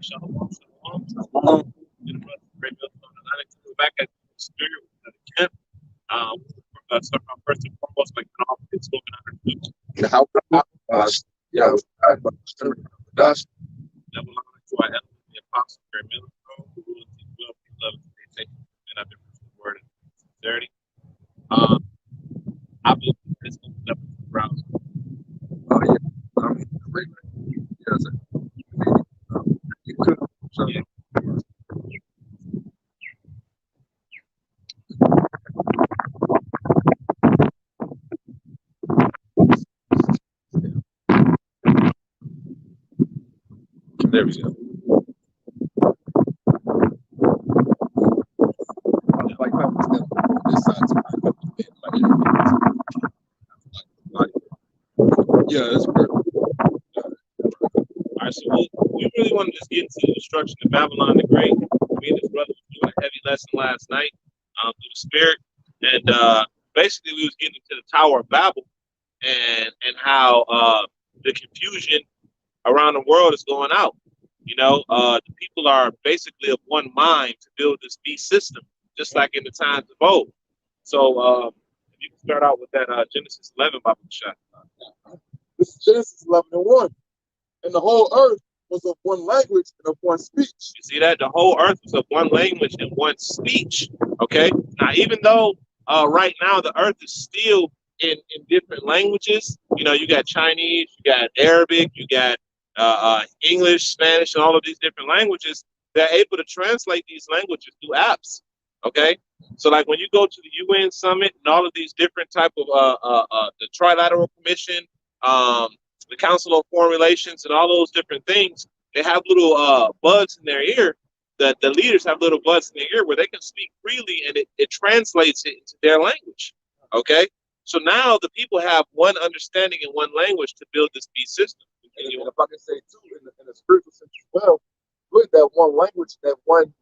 Shalom, shalom. We're back at the studio at the camp. So first and foremost, like it's spoken under the how yeah, dust. Double honor to our elder, the apostle, Mary Miller, who will teach well people love they take and I've been the word and sincerity. I believe it's going to be the browser. Oh yeah, I mean, you could. So, yeah. There we go. Yeah, that's good. All right, so we really want to just get into the destruction of Babylon the Great. Me and his brother was doing a heavy lesson last night through the Spirit, and basically we was getting into the Tower of Babel and how the confusion around the world is going out. You know, the people are basically of one mind to build this beast system, just like in the times of old. So if you can start out with that Genesis 11, Bible shot. This is Genesis 11:1. And the whole earth was of one language and of one speech. You see that? The whole earth was of one language and one speech. Okay. Now, even though right now the earth is still in different languages, you know, you got Chinese, you got Arabic, you got English, Spanish, and all of these different languages, they're able to translate these languages through apps. Okay. So like when you go to the UN summit and all of these different type of the Trilateral Commission, the Council on Foreign Relations, and all those different things, they have little buds in their ear. The leaders have little buds in their ear where they can speak freely, and it translates it into their language. Okay, so now the people have one understanding and one language to build this beast system. And if I can say too, in the spiritual sense as well, with that one language, that one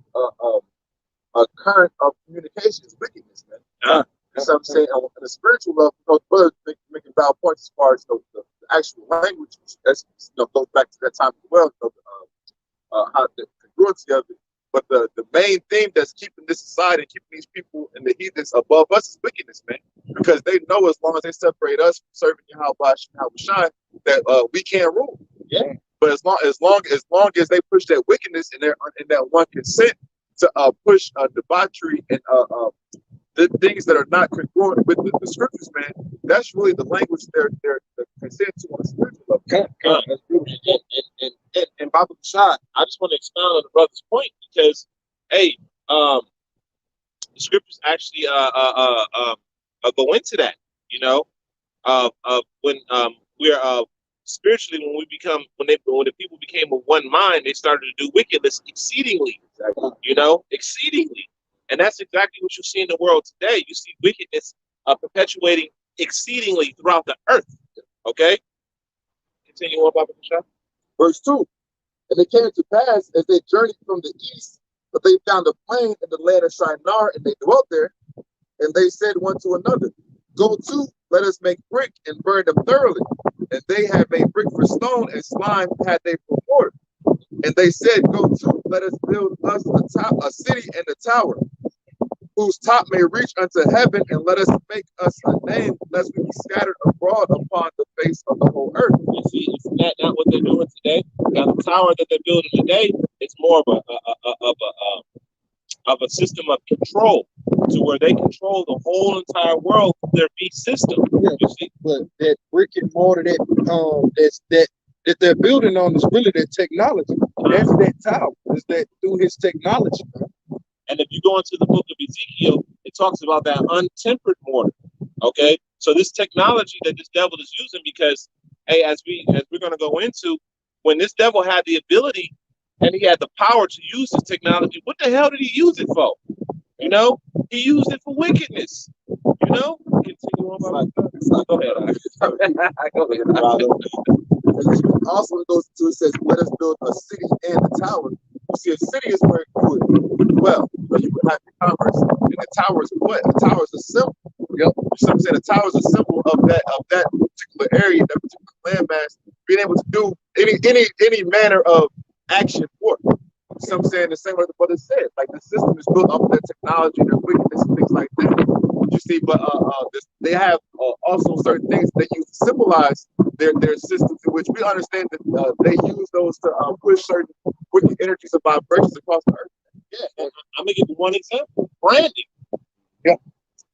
current of communication is wickedness, man. That's what I'm saying. On the spiritual level, those brothers making valid points as far as the actual language. That's goes back to that time as well. How the congruency of it. But the main theme that's keeping this aside and keeping these people and the heathens above us is wickedness, man. Because they know as long as they separate us from serving Yahweh Shine, that we can't rule. Yeah. But as long as they push that wickedness in that one consent to push debauchery and the things that are not congruent with the scriptures, man, that's really the language they're consent to on the spiritual level. And Baba Shah, I just want to expound on the brother's point because, hey, the scriptures actually go into that, you know, when we're spiritually when the people became of one mind, they started to do wickedness exceedingly, you know, exceedingly. And that's exactly what you see in the world today. You see wickedness perpetuating exceedingly throughout the earth. Okay? Continue on, Baba Shah. Verse 2. And it came to pass as they journeyed from the east, that they found a plain in the land of Shinar, and they dwelt there. And they said one to another, Go to, let us make brick and burn them thoroughly. And they had made brick for stone, and slime had they for mortar. And they said, Go to, let us build us a city and a tower, whose top may reach unto heaven, and let us make us a name, lest we be scattered abroad upon the face of the whole earth. You see, isn't that not what they're doing today? Now, the tower that they're building today, it's more of a system of control, to where they control the whole entire world through their beast system. Yeah, you see, but that brick and mortar that they're building on is really their technology. That's that tower. Is that through his technology? And if you go into the book of Ezekiel, it talks about that untempered mortar. Okay, so this technology that this devil is using, because hey, as we're going to go into, when this devil had the ability and he had the power to use this technology, what the hell did he use it for? You know, he used it for wickedness. You know, continue on. Go ahead. Go ahead. Also, it goes to, it says, let us build a city and a tower. You see, a city is where you would dwell, where you would have your commerce. And the tower is what? The tower is a symbol. Yep. So I'm saying the tower is a symbol of that particular area, that particular landmass, being able to do any manner of action for it. Some saying the same way the brother said, like the system is built off of their technology, their wickedness, and things like that. You see, but they have also certain things they use to symbolize their systems, in which we understand that they use those to push certain wicked energies and vibrations across the earth. Yeah, and I'm gonna give you one example: branding. Yeah,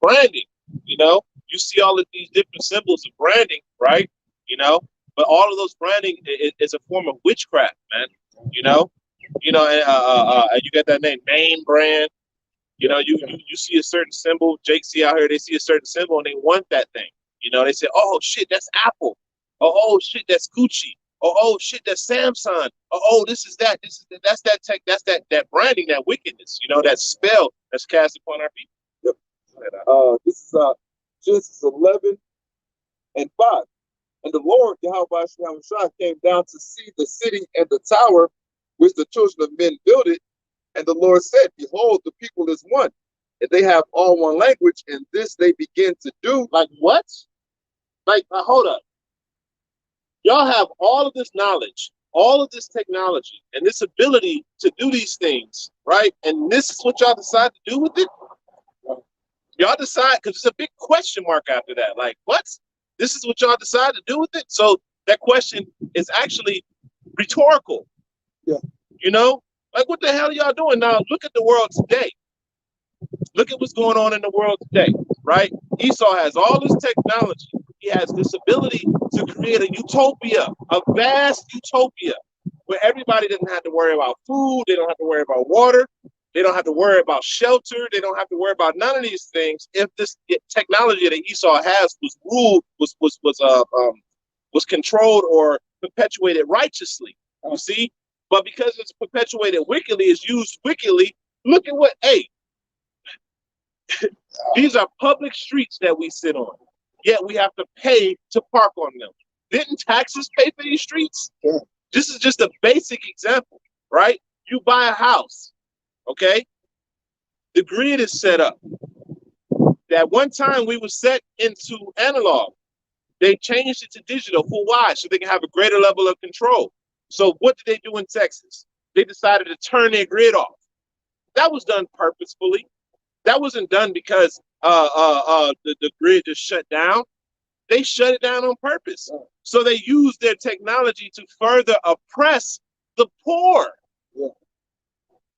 branding. You know, you see all of these different symbols of branding, right? You know, but all of those branding is a form of witchcraft, man. You know, you got that name brand. You know, you see a certain symbol. Jake see out here, they see a certain symbol and they want that thing. You know, they say, "Oh shit, that's Apple. Oh shit, that's Gucci. Oh shit, that's Samsung. This is that. This is that. That's that tech. That's that branding, that wickedness. You know, that spell that's cast upon our people." Yep. This is Genesis 11 and 5. And the Lord Yahweh came down to see the city and the tower which the children of men builded. And the Lord said, "Behold, the people is one, and they have all one language, and this they begin to do." Like what? Like, hold up. Y'all have all of this knowledge, all of this technology, and this ability to do these things, right? And this is what y'all decide to do with it? Y'all decide, because it's a big question mark after that. Like, what? This is what y'all decide to do with it? So that question is actually rhetorical. Yeah. You know? Like, what the hell are y'all doing? Now, look at the world today. Look at what's going on in the world today, right? Esau has all this technology. He has this ability to create a utopia, a vast utopia, where everybody doesn't have to worry about food. They don't have to worry about water. They don't have to worry about shelter. They don't have to worry about none of these things if this technology that Esau has was ruled, was controlled or perpetuated righteously. You see? But because it's perpetuated wickedly, it's used wickedly. Look at what, these are public streets that we sit on, yet we have to pay to park on them. Didn't taxes pay for these streets? Yeah. This is just a basic example, right? You buy a house, okay? The grid is set up. That one time we were set into analog. They changed it to digital. For why? So they can have a greater level of control. So what did they do in Texas? They decided to turn their grid off. That was done purposefully. That wasn't done because the grid just shut down. They shut it down on purpose. So they used their technology to further oppress the poor. Yeah.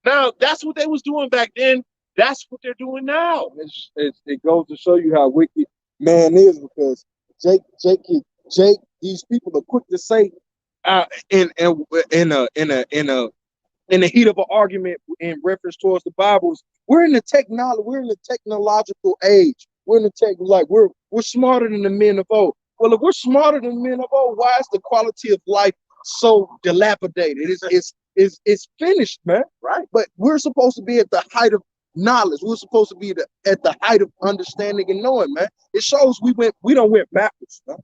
Now, that's what they was doing back then. That's what they're doing now. It goes to show you how wicked man is, because Jake, these people are quick to say, in the heat of an argument in reference towards the Bibles, we're in the technological age. We're in the we're smarter than the men of old. Well, if we're smarter than the men of old, why is the quality of life so dilapidated? It's finished, man. Right. But we're supposed to be at the height of knowledge. We're supposed to be at the height of understanding and knowing, man. It shows we don't went backwards, man.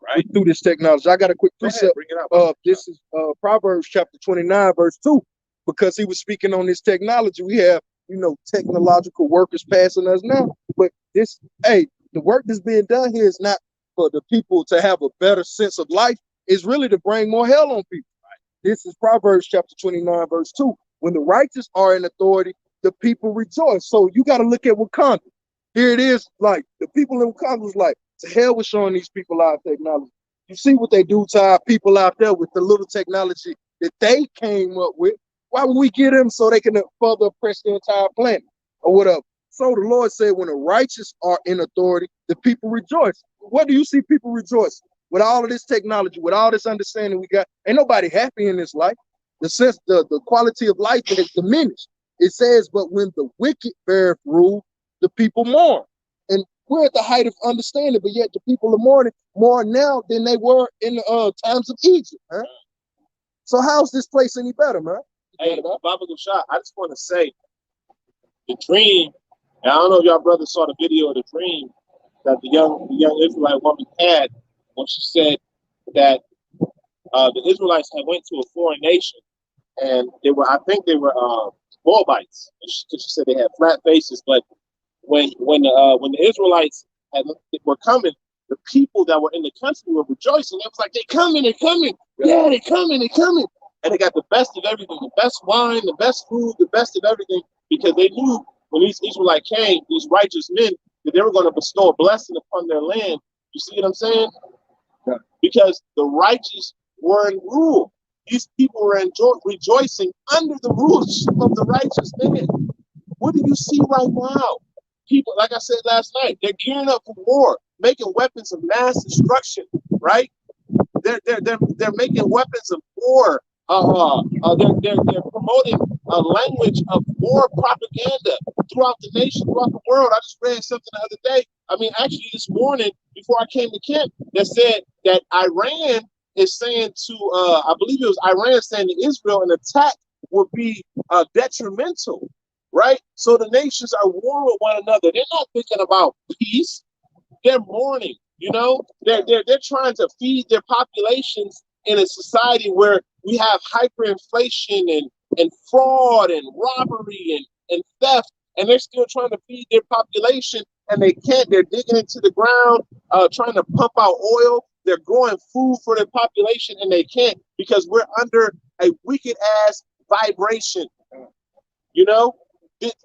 Right, through this technology. I got a quick precept. This is Proverbs chapter 29, verse 2. Because he was speaking on this technology, we have, technological workers passing us now. But the work that's being done here is not for the people to have a better sense of life. It's really to bring more hell on people. This is Proverbs chapter 29, verse 2. When the righteous are in authority, the people rejoice. So you got to look at Wakanda. Here it is, like the people in Wakanda was like, to hell with showing these people our technology. You see what they do to our people out there with the little technology that they came up with. Why would we give them so they can further oppress the entire planet or whatever? So the Lord said, when the righteous are in authority, the people rejoice. What do you see people rejoice? With all of this technology, with all this understanding we got, ain't nobody happy in this life. The quality of life has diminished. It says, but when the wicked beareth rule, the people mourn. And we're at the height of understanding, but yet the people are mourning more now than they were in the times of Egypt, man. So how's this place any better, man? Hey, Baba Gushah, I just want to say, the dream, and I don't know if y'all brothers saw the video of the dream that the young Israelite woman had when she said that the Israelites had went to a foreign nation, and I think they were Moabites. She said they had flat faces, but when the Israelites were coming, the people that were in the country were rejoicing. It was like, they're coming. Yeah, they're coming. and they got the best of everything, the best wine, the best food, the best of everything, because they knew when these Israelites came, these righteous men, that they were going to bestow a blessing upon their land. You see what I'm saying? Yeah. Because the righteous were in rule. These people were rejoicing under the rulership of the righteous man. What do you see right now? People, like I said last night, they're gearing up for war, making weapons of mass destruction, right? They're making weapons of war. They're promoting a language of war propaganda throughout the nation, throughout the world. I just read something the other day. I mean, actually, this morning before I came to camp, that said that Iran is saying to, I believe it was Iran saying to Israel, an attack would be detrimental, right? So the nations are warring with one another. They're not thinking about peace. They're mourning. You know, they're trying to feed their populations in a society where we have hyperinflation and fraud and robbery and theft, and they're still trying to feed their population, and they can't. They're digging into the ground, trying to pump out oil. They're growing food for their population, and they can't because we're under a wicked ass vibration. You know,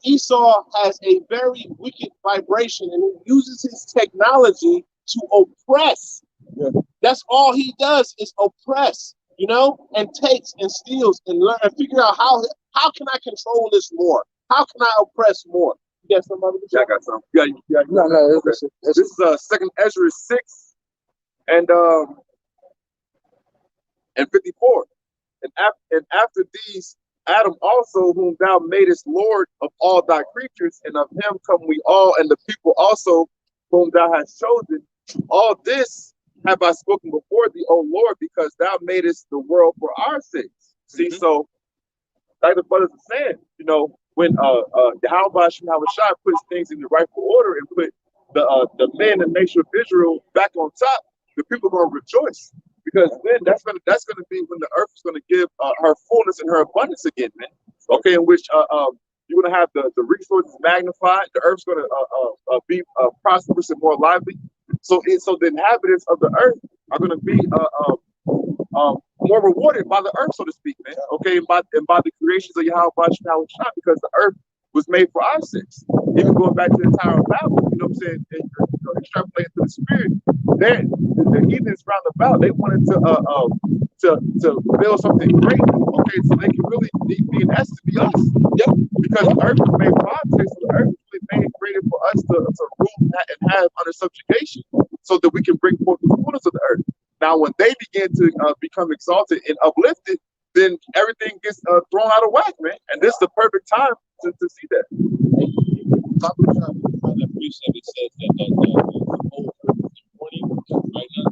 Esau has a very wicked vibration, and he uses his technology to oppress. Yeah. That's all he does is oppress, you know, and takes and steals and learn and figure out how can I control this more? How can I oppress more? You got somebody? Yeah, I got some. Yeah. No. This is Second Ezra 6 and 54. And after these, Adam also, whom thou madest Lord of all thy creatures, and of him come we all, and the people also, whom thou hast chosen. All this have I spoken before thee, O Lord, because thou madest the world for our sakes. See, so like the brothers are saying, you know, when Yahweh Shai puts things in the rightful order and put the men and nation of Israel back on top, the people are going to rejoice. Because then that's gonna be when the earth is gonna give her fullness and her abundance again, man. Okay, in which you're gonna have the resources magnified. The earth's gonna be prosperous and more lively. So the inhabitants of the earth are gonna be more rewarded by the earth, so to speak, man. Okay, and by the creations of Yahweh Shai, because the earth was made for our sakes. Even going back to the Tower of Babel, you know what I'm saying, and, extrapolating to the spirit, the heathens round about, they wanted to build something great, okay, so they can really be in essence be us. Yep. Because the earth was made for our sakes, so the earth was really made created for us to rule and have under subjugation, so that we can bring forth the fullness of the earth. Now, when they begin to become exalted and uplifted, then everything gets thrown out of whack, man. And this is the perfect time to see that. That precept, it says that the whole earth is mourning right now,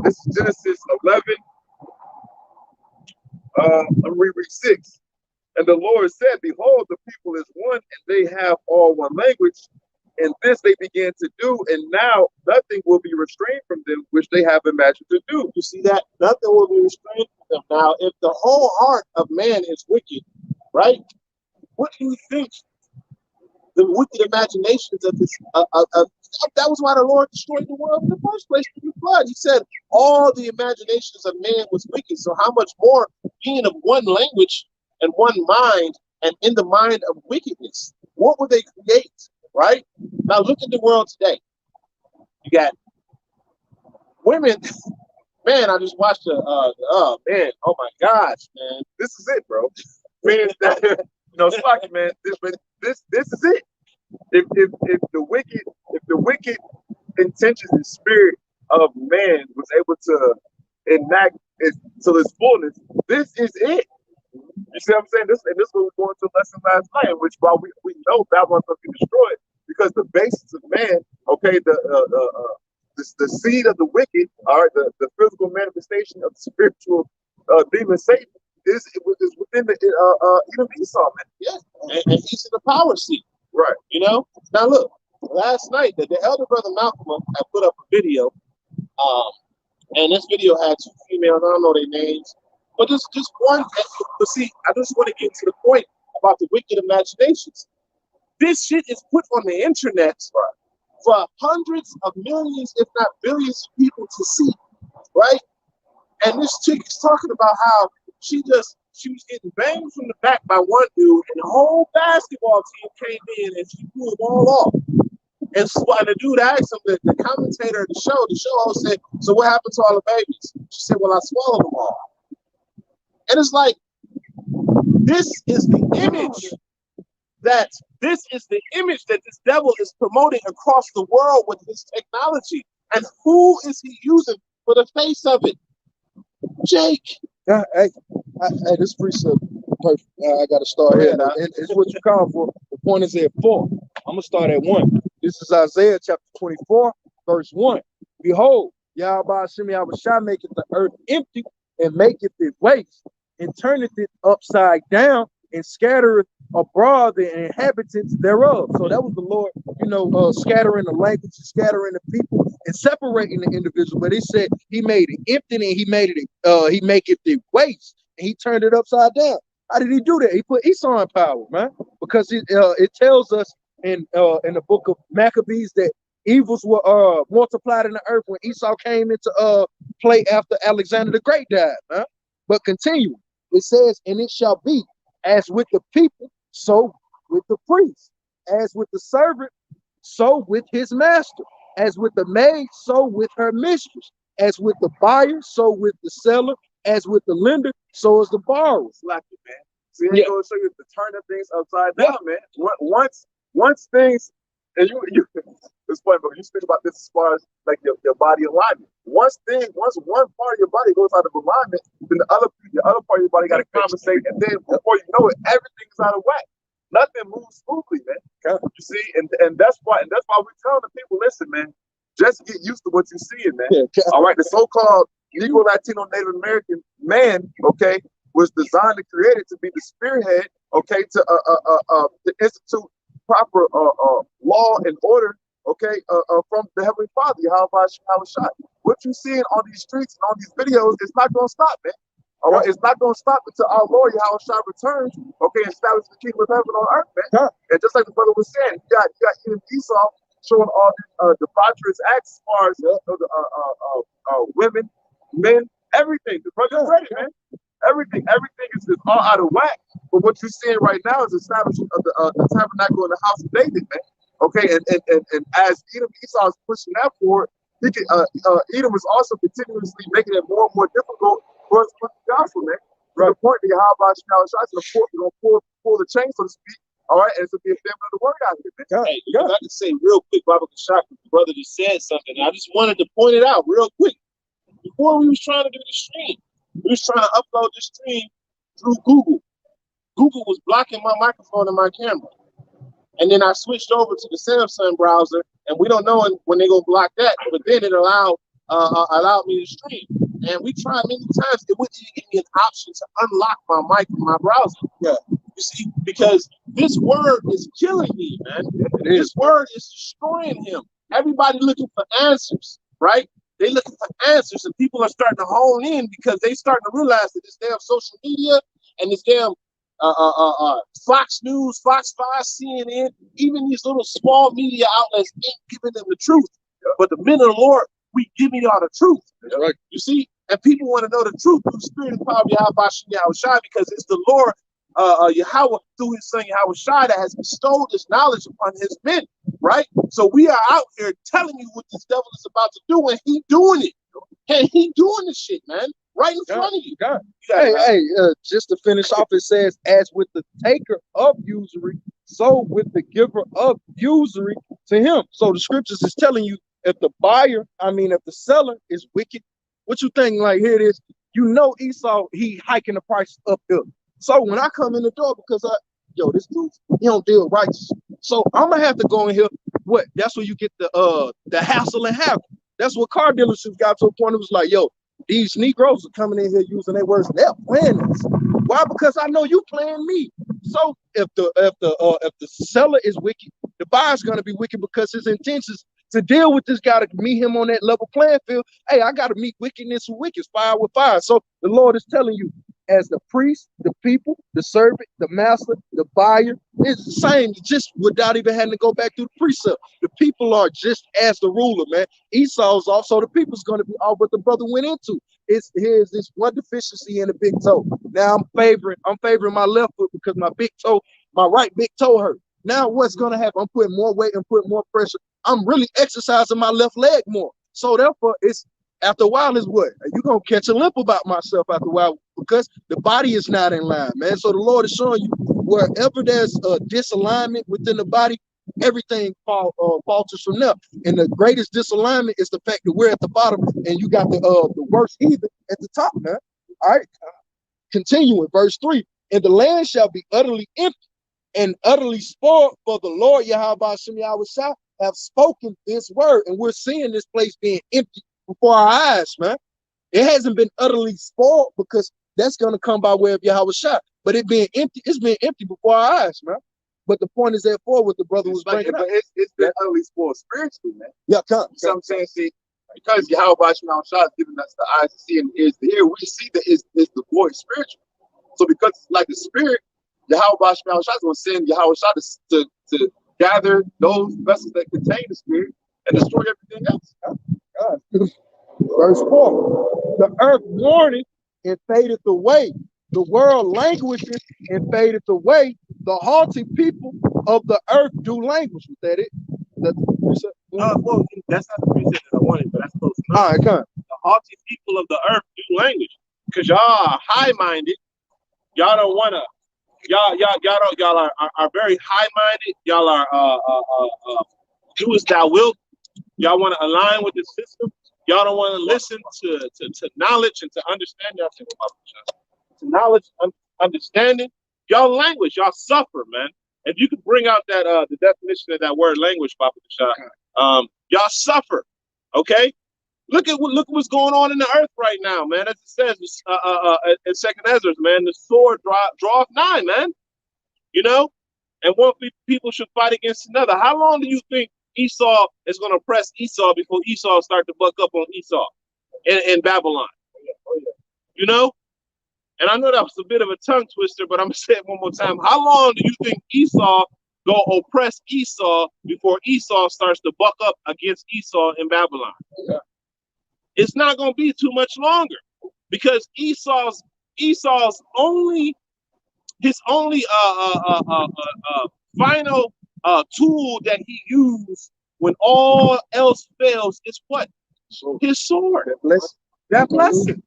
This is Genesis 11. I'm reading 6. And the Lord said, behold, the people is one, and they have all one language. And this they began to do, and now nothing will be restrained from them, which they have imagined to do. You see that? Nothing will be restrained from them. Now, if the whole heart of man is wicked, right? What do you think the wicked imaginations of this? That was why the Lord destroyed the world in the first place through the flood. He said all the imaginations of man was wicked. So how much more being of one language and one mind, and in the mind of wickedness? What would they create? Right? Now look at the world today. You got women. Man, I just watched oh my gosh, man. This is it, bro. Meaning that, you know, Slocky, man, this is it. If the wicked intentions and spirit of man was able to enact it to its fullness, this is it. You see what I'm saying? This is what we were going to lesson last night, in which while we know Babylon's going to be destroyed, because the basis of man, okay, the seed of the wicked, all right, the physical manifestation of the spiritual demon Satan is within the even Esau, man. Yeah, and he's in the power seat, right? You know. Now look, last night the elder brother Malcolm had put up a video, and this video had two females. I don't know their names, But just one. But see, I just want to get to the point about the wicked imaginations. This shit is put on the internet for hundreds of millions, if not billions, of people to see, right? And this chick is talking about how she was getting banged from the back by one dude, and the whole basketball team came in and she blew them all off. And so the dude asked him, the commentator of the show host said, "So what happened to all the babies?" She said, "Well, I swallowed them all." And it's like, this is the image that this devil is promoting across the world with his technology. And who is he using for the face of it? Jake. Hey, this precept perfect. I got to start here. And it's what you call for. The point is at 4. I'm going to start at 1. This is Isaiah chapter 24, verse 1. Behold, Yahweh Hashem Yahushua maketh the earth empty and maketh it waste and turneth it upside down and scattereth abroad the inhabitants thereof. So that was the Lord, scattering the languages, scattering the people, and separating the individual. But he said he made it empty and he maketh it waste, and he turned it upside down. How did he do that? He put Esau in power, man, because it tells us in the book of Maccabees that evils were multiplied in the earth when Esau came into play after Alexander the Great died, man. But continue. It says, and it shall be as with the people, so with the priest, as with the servant, so with his master, as with the maid, so with her mistress, as with the buyer, so with the seller, as with the lender, so is the borrower. Like it, man. See, it's going to show you to turn the things upside down, man. Once things, and you it's funny, but you speak about this as far as like your body alignment. Once one part of your body goes out of alignment, then the other part of your body got to compensate, and then before you know it, everything's out of whack. Nothing moves smoothly, man. You see, and that's why we tell the people, listen, man, just get used to what you're seeing, man. All right, the so-called Negro, Latino, Native American man, okay, was designed and created to be the spearhead, okay, to institute proper law and order, okay, from the Heavenly Father, Yahweh. What you seeing on these streets and on these videos, it's not going to stop, man. All right, it's not going to stop until our Lord Yahweh returns, okay, and establish the kingdom of heaven on earth, man. And just like the brother was saying, you got even Esau showing all these debaucherous acts as far as women, men, everything. The brother's ready, man. Everything is all out of whack. But what you're seeing right now is establishment of the tabernacle in the house of David, man. Okay, and as Esau is pushing that forward, Edom is also continuously making it more and more difficult for us to put the gospel, man. To the point that Yahweh is going to pull the chain, so to speak. All right, and it's going to be a family of the word out here, man. Hey, if I can say real quick, Baba Kashak, the brother just said something. I just wanted to point it out real quick. Before we was trying to do the stream, we was trying to upload the stream through Google. Google was blocking my microphone and my camera. And then I switched over to the Samsung browser, and we don't know when they're going to block that, but then it allowed me to stream. And we tried many times. It wouldn't even give me an option to unlock my mic in my browser. Yeah. You see, because this word is killing me, man. This word is destroying him. Everybody looking for answers, right? They looking for answers, and people are starting to hone in because they starting to realize that this damn social media and this damn Fox News, Fox 5, CNN, even these little small media outlets ain't giving them the truth. But the men of the Lord, we giving y'all the truth. Right. You see? And people want to know the truth through the spirit and power of Yahweh because it's the Lord, Yahweh, through his son Yahweh that has bestowed this knowledge upon his men, right? So we are out here telling you what this devil is about to do, and he doing it. And he doing this shit, man. Right in front of you. Hey, just to finish off, it says, as with the taker of usury, so with the giver of usury to him. So the scriptures is telling you, if the seller is wicked, what you think? Like, here it is, Esau, he hiking the price up there. So when I come in the door, because this dude, he don't deal righteous. So I'm gonna have to go in here. That's where you get the hassle and havoc. That's what car dealerships got to a point. It was like, these Negroes are coming in here using their words. They're playing us. Why? Because I know you playing me. So if the seller is wicked, the buyer's gonna be wicked because his intentions to deal with this guy to meet him on that level playing field. Hey, I gotta meet wickedness with wickedness, fire with fire. So the Lord is telling you, as the priest, the people, the servant, the master, the buyer. It's the same, just without even having to go back through the precept. The people are just as the ruler, man. Esau's off, so the people's going to be off what the brother went into. Here's this one deficiency in the big toe. Now I'm favoring my left foot because my right big toe hurt. Now what's going to happen? I'm putting more weight and putting more pressure. I'm really exercising my left leg more. So therefore, it's after a while is what? You're going to catch a limp about myself after a while because the body is not in line, man. So the Lord is showing you wherever there's a disalignment within the body, everything falters from there. And the greatest disalignment is the fact that we're at the bottom and you got the worst heathen at the top, man. All right. Continuing, verse 3. And the land shall be utterly empty and utterly spoiled, for the Lord Yahweh Shem Yahweh have spoken this word. And we're seeing this place being empty before our eyes, man. It hasn't been utterly spoiled because that's going to come by way of Yahweh Shah. But it being empty, it's been empty before our eyes, man. But the point is therefore what the brother was bringing up. It's been utterly spoiled spiritually, man. Yeah, come. So I'm saying, see, because Yahweh Shah is giving us the eyes to see and the ears to hear, we see that it's the void spiritual. So because it's like the spirit, Yahweh Shah is going to send Yahweh Shah to gather those vessels that contain the spirit and destroy everything else. God. Verse 4. The earth mourneth and fadeth away. The world languisheth and fadeth away. The haughty people of the earth do languish. Was that it? Well, that's not the precept that I wanted, but that's close enough. All right, come on. The haughty people of the earth do language because y'all are high-minded. Y'all don't want to. Y'all are very high-minded. Y'all are do as thou wilt. Y'all want to align with the system. Y'all don't want to listen to knowledge and to understanding. To knowledge, understanding. Y'all language, y'all suffer, man. If you could bring out that the definition of that word language, Papa Shah, y'all suffer. Okay, look at what's going on in the earth right now, man. As it says in Second Ezra, man, the sword draweth nigh, man. You know, and one people should fight against another. How long do you think Esau is going to press Esau before Esau start to buck up on Esau in Babylon? You know, and I know that was a bit of a tongue twister, but I'm gonna say it one more time. How long do you think Esau go oppress Esau before Esau starts to buck up against Esau in Babylon? Yeah. It's not going to be too much longer because Esau's only final tool that he used when all else fails is what? His sword. That blessing.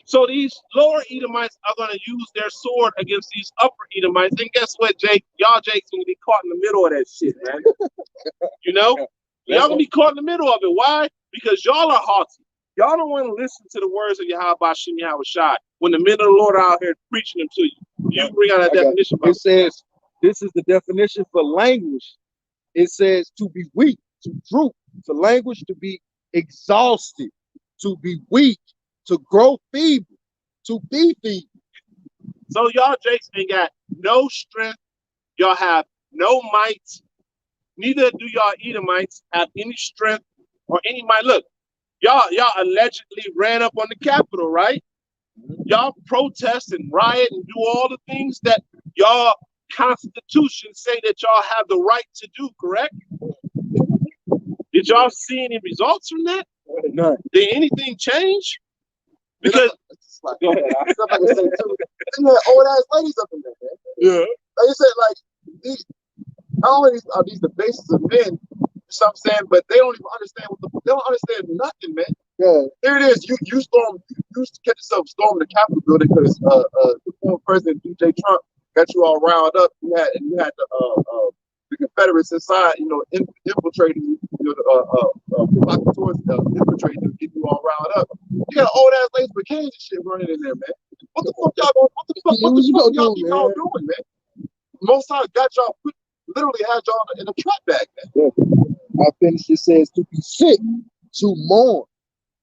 So these lower Edomites are going to use their sword against these upper Edomites. And guess what, Jake? Y'all Jake's going to be caught in the middle of that shit, man. You know? Y'all going to be caught in the middle of it. Why? Because y'all are haughty. Y'all don't want to listen to the words of Yahweh Shem Yahweh Shai when the men of the Lord are out here preaching them to you. You bring out that definition. It says, this is the definition for language. It says to be weak, to droop, to languish, to be exhausted, to be weak, to grow feeble, to be feeble. So y'all Jakes ain't got no strength. Y'all have no might. Neither do y'all Edomites have any strength or any might. Look, y'all allegedly ran up on the Capitol, right? Y'all protest and riot and do all the things that y'all Constitution say that y'all have the right to do, correct? Did y'all see any results from that? None. Did anything change? Because go ahead. Stuff I can say too. They had old ass ladies up in there, man. Yeah. Like you said, like these not only are these the basis of men, you know what I'm saying, but they don't even understand they don't understand nothing, man. Yeah. Here it is. You used to catch yourself storming the Capitol building because the former president DJ Trump got you all riled up. You had the Confederates inside, you know, infiltrating you, provocateurs infiltrating you, get you all riled up. You got old ass lace bikinis and shit running in there, man. What the fuck y'all doing, man? Most times got y'all literally had y'all in a trap bag, man. Yeah. I finished. It says to be sick, to mourn.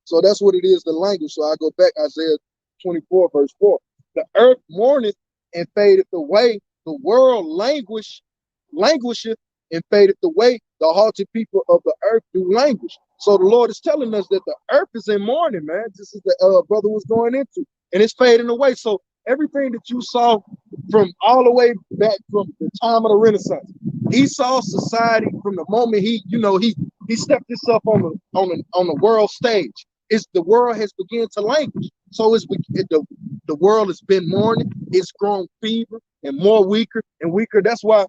So that's what it is, the language. So I go back, Isaiah 24, verse 4. The earth mourneth and fadeth away. The world languisheth and fadeth away. The haughty people of the earth do languish. So the Lord is telling us that the earth is in mourning, man. This is the brother was going into. And it's fading away. So everything that you saw from all the way back from the time of the Renaissance. Esau's society from the moment he stepped himself on the world stage. The world has begun to languish. So the world has been mourning. It's grown feeble and more weaker and weaker. That's why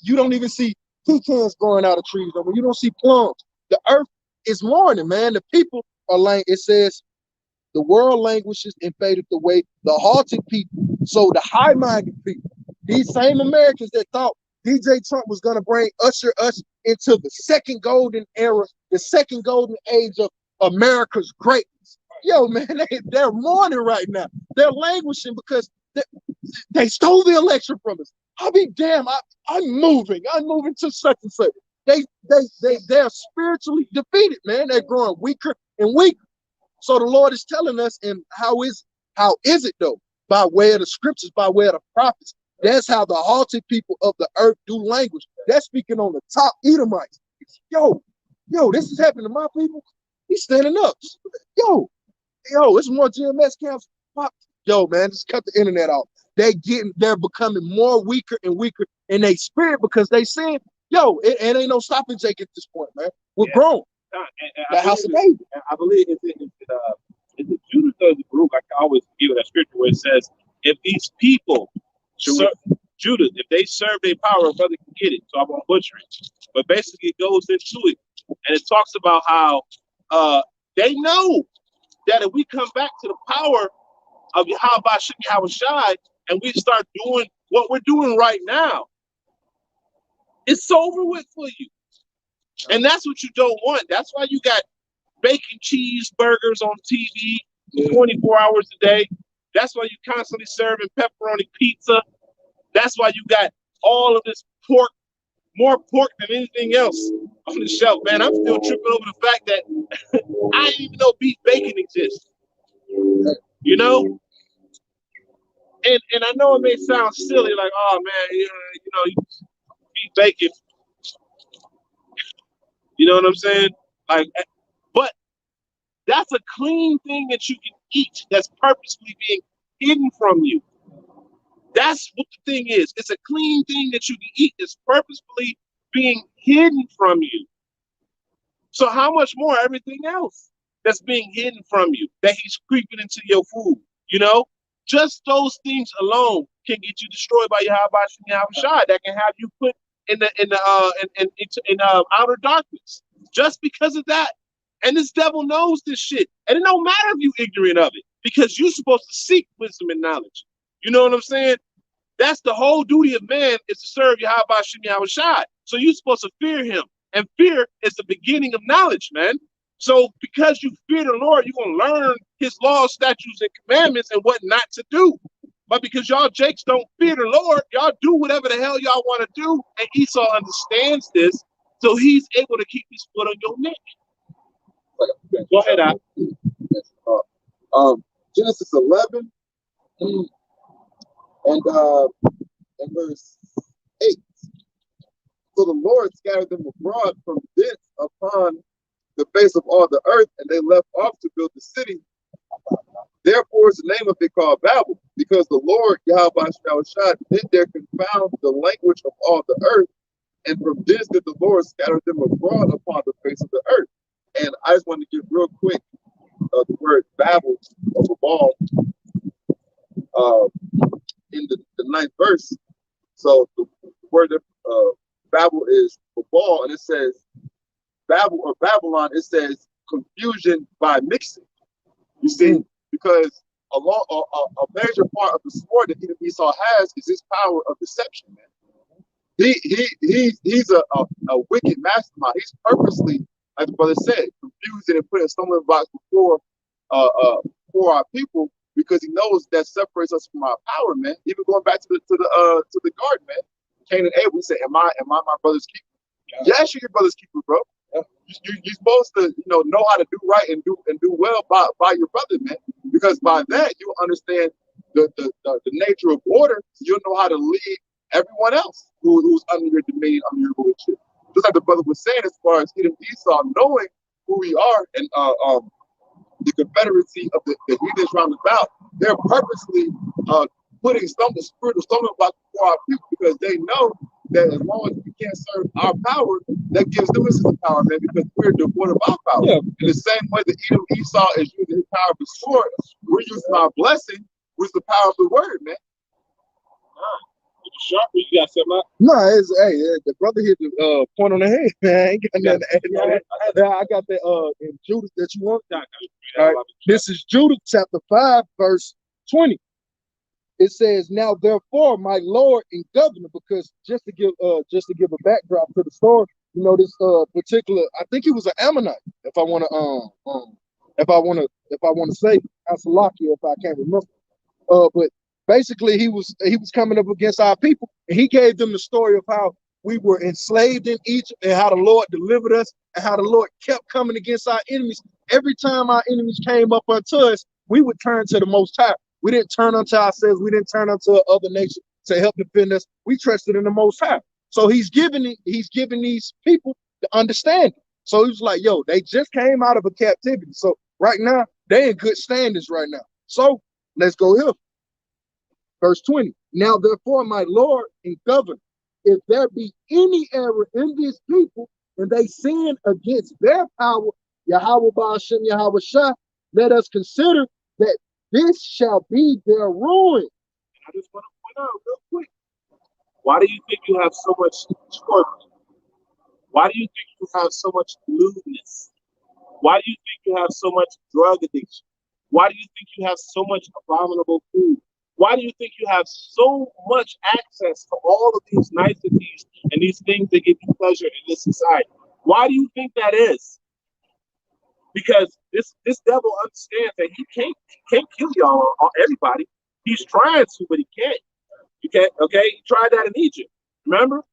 you don't even see pecans growing out of trees. I mean, you don't see plums. The earth is mourning, man. The people are like, it says, the world languishes and fadeth away. The halted people, so the high-minded people, these same Americans that thought DJ Trump was going to usher us into the second golden era, the second golden age of America's greatness. Yo, man, they're mourning right now. They're languishing because they stole the election from us. I'll be damn, I'm moving to such and such. They're spiritually defeated, man. They're growing weaker and weaker. So the Lord is telling us, and how is it though? By way of the scriptures, by way of the prophets. That's how the halted people of the earth do language. That's speaking on the top Edomites. Yo, this is happening to my people. He's standing up. Yo, it's more GMS camps. Yo, man, just cut the internet off. They're becoming more weaker and weaker in their spirit because they saying, yo, it ain't no stopping Jake at this point, man. We're grown. The house of David. I believe it's Judah or the Baruch. I can always give that scripture where it says, if these people, Judah, if they serve their power, a brother can get it. So I'm going to butcher it. But basically, it goes into it. And it talks about how they know that if we come back to the power of Yahushua and we start doing what we're doing right now, it's over with for you. And that's what you don't want. That's why you got bacon cheeseburgers on TV 24 hours a day. That's why you constantly serving pepperoni pizza. That's why you got all of this pork, more pork than anything else on the shelf, man. I'm still tripping over the fact that I didn't even know beef bacon exists. You know? And I know it may sound silly, like, oh man, beef bacon. You know what I'm saying? Like, but that's a clean thing that you can eat that's purposefully being hidden from you. That's what the thing is. It's a clean thing that you can eat that's purposefully being hidden from you. So how much more everything else that's being hidden from you, that he's creeping into your food, Just those things alone can get you destroyed by Yahushua. That can have you put in outer darkness, just because of that. And this devil knows this shit, and it don't matter if you ignorant of it, because you're supposed to seek wisdom and knowledge. You know what I'm saying? That's the whole duty of man, is to serve Yahushua. So you're supposed to fear him, and fear is the beginning of knowledge, man. So because you fear the Lord, you're gonna learn his laws, statutes, and commandments, and what not to do. But because y'all Jakes don't fear the Lord, y'all do whatever the hell y'all want to do. And Esau understands this, so he's able to keep his foot on your neck. Go ahead, Al. Genesis 11 and verse 8. So the Lord scattered them abroad from thence upon the face of all the earth, and they left off to build the city. Therefore is the name of it called Babel, because the Lord Yahushua did there confound the language of all the earth, and from this did the Lord scatter them abroad upon the face of the earth. And I just want to give real quick the word Babel of the ball in the 9th verse. So the word Babel is a ball, and it says Babel or Babylon. It says confusion by mixing. You see, because a major part of the sword that Esau has is his power of deception, man. He's a wicked mastermind. He's purposely, as the brother said, confusing and putting a stumbling block before our people, because he knows that separates us from our power, man. Even going back to the garden, man. Cain and Abel, he said, "Am I my brother's keeper?" Yeah. Yes, you're your brother's keeper, bro. Yeah. You're supposed to know how to do right and do well by your brother, man. Because by that you understand the nature of order. You'll know how to lead everyone else who's under your dominion, under your rulership. Just like the brother was saying, as far as Esau knowing who we are, and the confederacy of the heathens round about, they're purposely putting the spiritual stumbling block before our people because they know that as long as we can't serve our power, that gives them a sense of power, man, because we're devoid of our power. Yeah. In the same way that Esau is using his power of the sword, we're using our blessing with the power of the word, man. Sharp, you got something up? No, the brother hit the point on the head, man. I ain't got nothing to add to that. I got that in Judah that you want. All right. This is Judah chapter 5, verse 20. It says, "Now therefore, my Lord and Governor," because just to give a backdrop to the story, you know, this particular, I think he was an Ammonite, if I want to say Asalakia, if I can't remember. But basically he was coming up against our people, and he gave them the story of how we were enslaved in Egypt and how the Lord delivered us and how the Lord kept coming against our enemies. Every time our enemies came up unto us, we would turn to the Most High. We didn't turn unto ourselves. We didn't turn unto other nations to help defend us. We trusted in the Most High. So he's giving these people the understanding. So he was like, yo, they just came out of a captivity. So right now, they in good standings right now. So let's go here. Verse 20. "Now therefore, my Lord and Governor, if there be any error in this people, and they sin against their power, Yahweh Ba'ashem Yahweh Shah, let us consider that this shall be their ruin." I just want to point out real quick. Why do you think you have so much scorpion? Why do you think you have so much lewdness? Why do you think you have so much drug addiction? Why do you think you have so much abominable food? Why do you think you have so much access to all of these niceties and these things that give you pleasure in this society? Why do you think that is? Because this devil understands that he can't kill y'all or everybody. He's trying to, but he can't. You can't. Okay, he tried that in Egypt. Remember,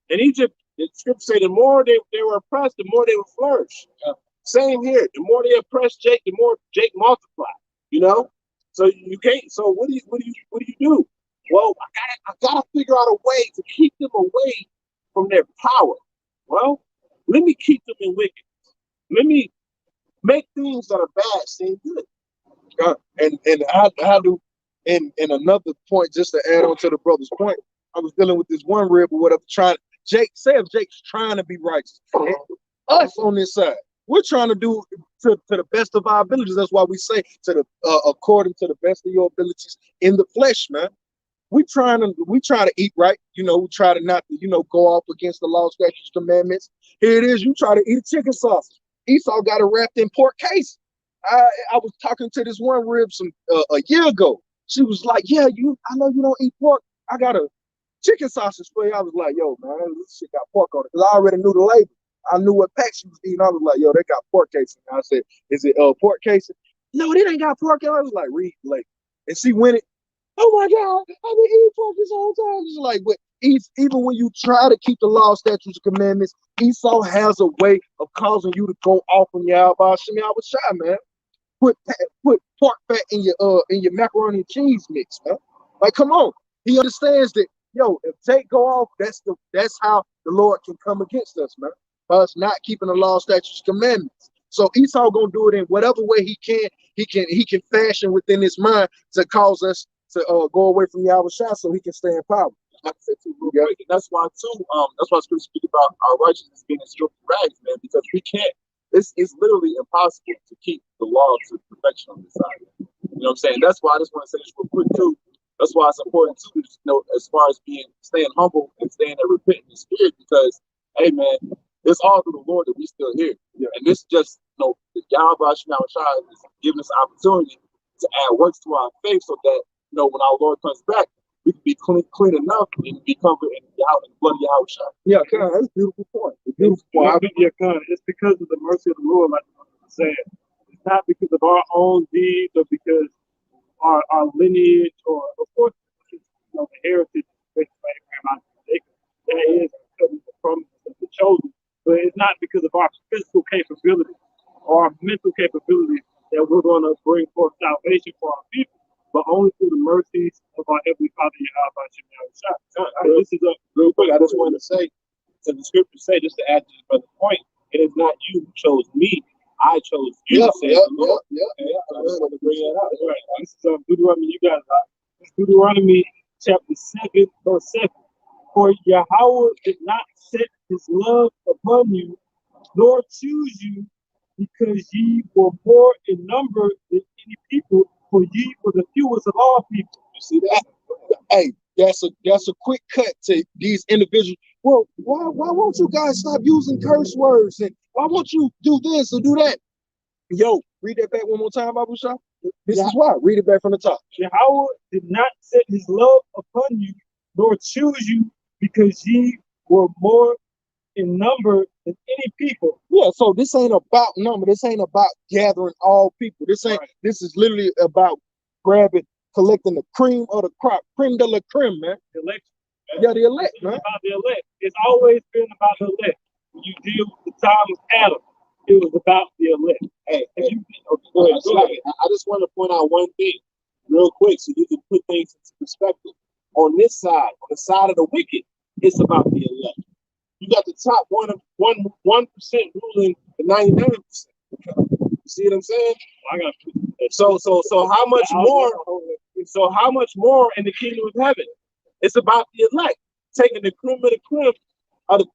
in Egypt, the scripture say the more they were oppressed, the more they would flourish. Yeah. Same here. The more they oppressed Jake, the more Jake multiplied. You know. So you can't. So what do you do? Well, I gotta figure out a way to keep them away from their power. Well, let me keep them in wickedness. Let me make things that are bad seem good. And how do in another point, just to add on to the brother's point, I was dealing with this one rib or whatever, Jake's trying to be righteous. And us on this side, we're trying to do to the best of our abilities. That's why we say according to the best of your abilities in the flesh, man. We try to eat right, you know. We try to not, go off against the law, statutes, commandments. Here it is, you try to eat a chicken sausage. Esau got it wrapped in pork case. I was talking to this one rib a year ago. She was like, "Yeah, I know you don't eat pork. I got a chicken sausage for you." I was like, "Yo, man, this shit got pork on it," because I already knew the label. I knew what pack she was eating. I was like, "Yo, they got pork casing." I said, "Is it pork casing?" "No, they ain't got pork." I was like, "Read the label." And she went it. "Oh my God, I've been eating pork this whole time." It's like, but even when you try to keep the law, statutes, and commandments, Esau has a way of causing you to go off on your Shimmy, I was shy, man. Put pork fat in your macaroni and cheese mix, man. Like, come on. He understands that, yo, if Jake go off, that's how the Lord can come against us, man. By us not keeping the law, statutes, commandments. So Esau gonna do it in whatever way he can fashion within his mind to cause us to go away from Yahweh Shah so he can stay in power. That's why scripture speak about our righteousness being as filthy rags, man, because we can't. It's literally impossible to keep the law to perfection on this side. You know what I'm saying? That's why I just want to say this real quick too. That's why it's important too, as far as staying humble and staying in repentant spirit, because hey man, it's all through the Lord that we still here. Yeah. And this just Yahweh Shah is giving us an opportunity to add works to our faith so that when our Lord comes back, we can be clean enough and be covered in the blood of Yahweh Shah. Yeah, that's a beautiful point. It's because of the mercy of the Lord, like I was saying. It's not because of our own deeds or because our lineage, or of course, the heritage based by Abraham, Jacob. That is because of the promise of the chosen. But it's not because of our physical capability or our mental capability that we're going to bring forth salvation for our people, but only through the mercies of our Heavenly Father, Yahweh. This is real quick. I just wanted to say, to the scriptures say, just to add to your brother's point, it is not you who chose me, I chose you, Yeah, says yeah, the Lord. yeah, yeah. I just want to bring that out. That's right. This is Deuteronomy, you guys. It's Deuteronomy chapter 7, verse 7. For Yahweh did not set his love upon you, nor choose you, because ye were more in number than any people, for ye were the fewest of all people. You see that? Hey, that's a quick cut to these individuals. Well, why won't you guys stop using curse words, and why won't you do this or do that? Yo, read that back one more time, Babu Shah. This is why. Read it back from the top. Yahweh did not set his love upon you, nor choose you, because ye were more in number than any people. Yeah, so this ain't about number. This ain't about gathering all people. This ain't. Right. This is literally about collecting the cream of the crop, creme de la creme, man. The election. Yeah, the elect, It's man. about the elect. It's always been about the elect. When you deal with the time of Adam, it was about the elect. Hey, If you, go ahead. I just want to point out one thing real quick so you can put things into perspective. On this side, on the side of the wicked, it's about the elect. You got the top 1% ruling the 99%. You see what I'm saying? I got So how much more? So how much more in the kingdom of heaven? It's about the elect taking the cream of the crib, of the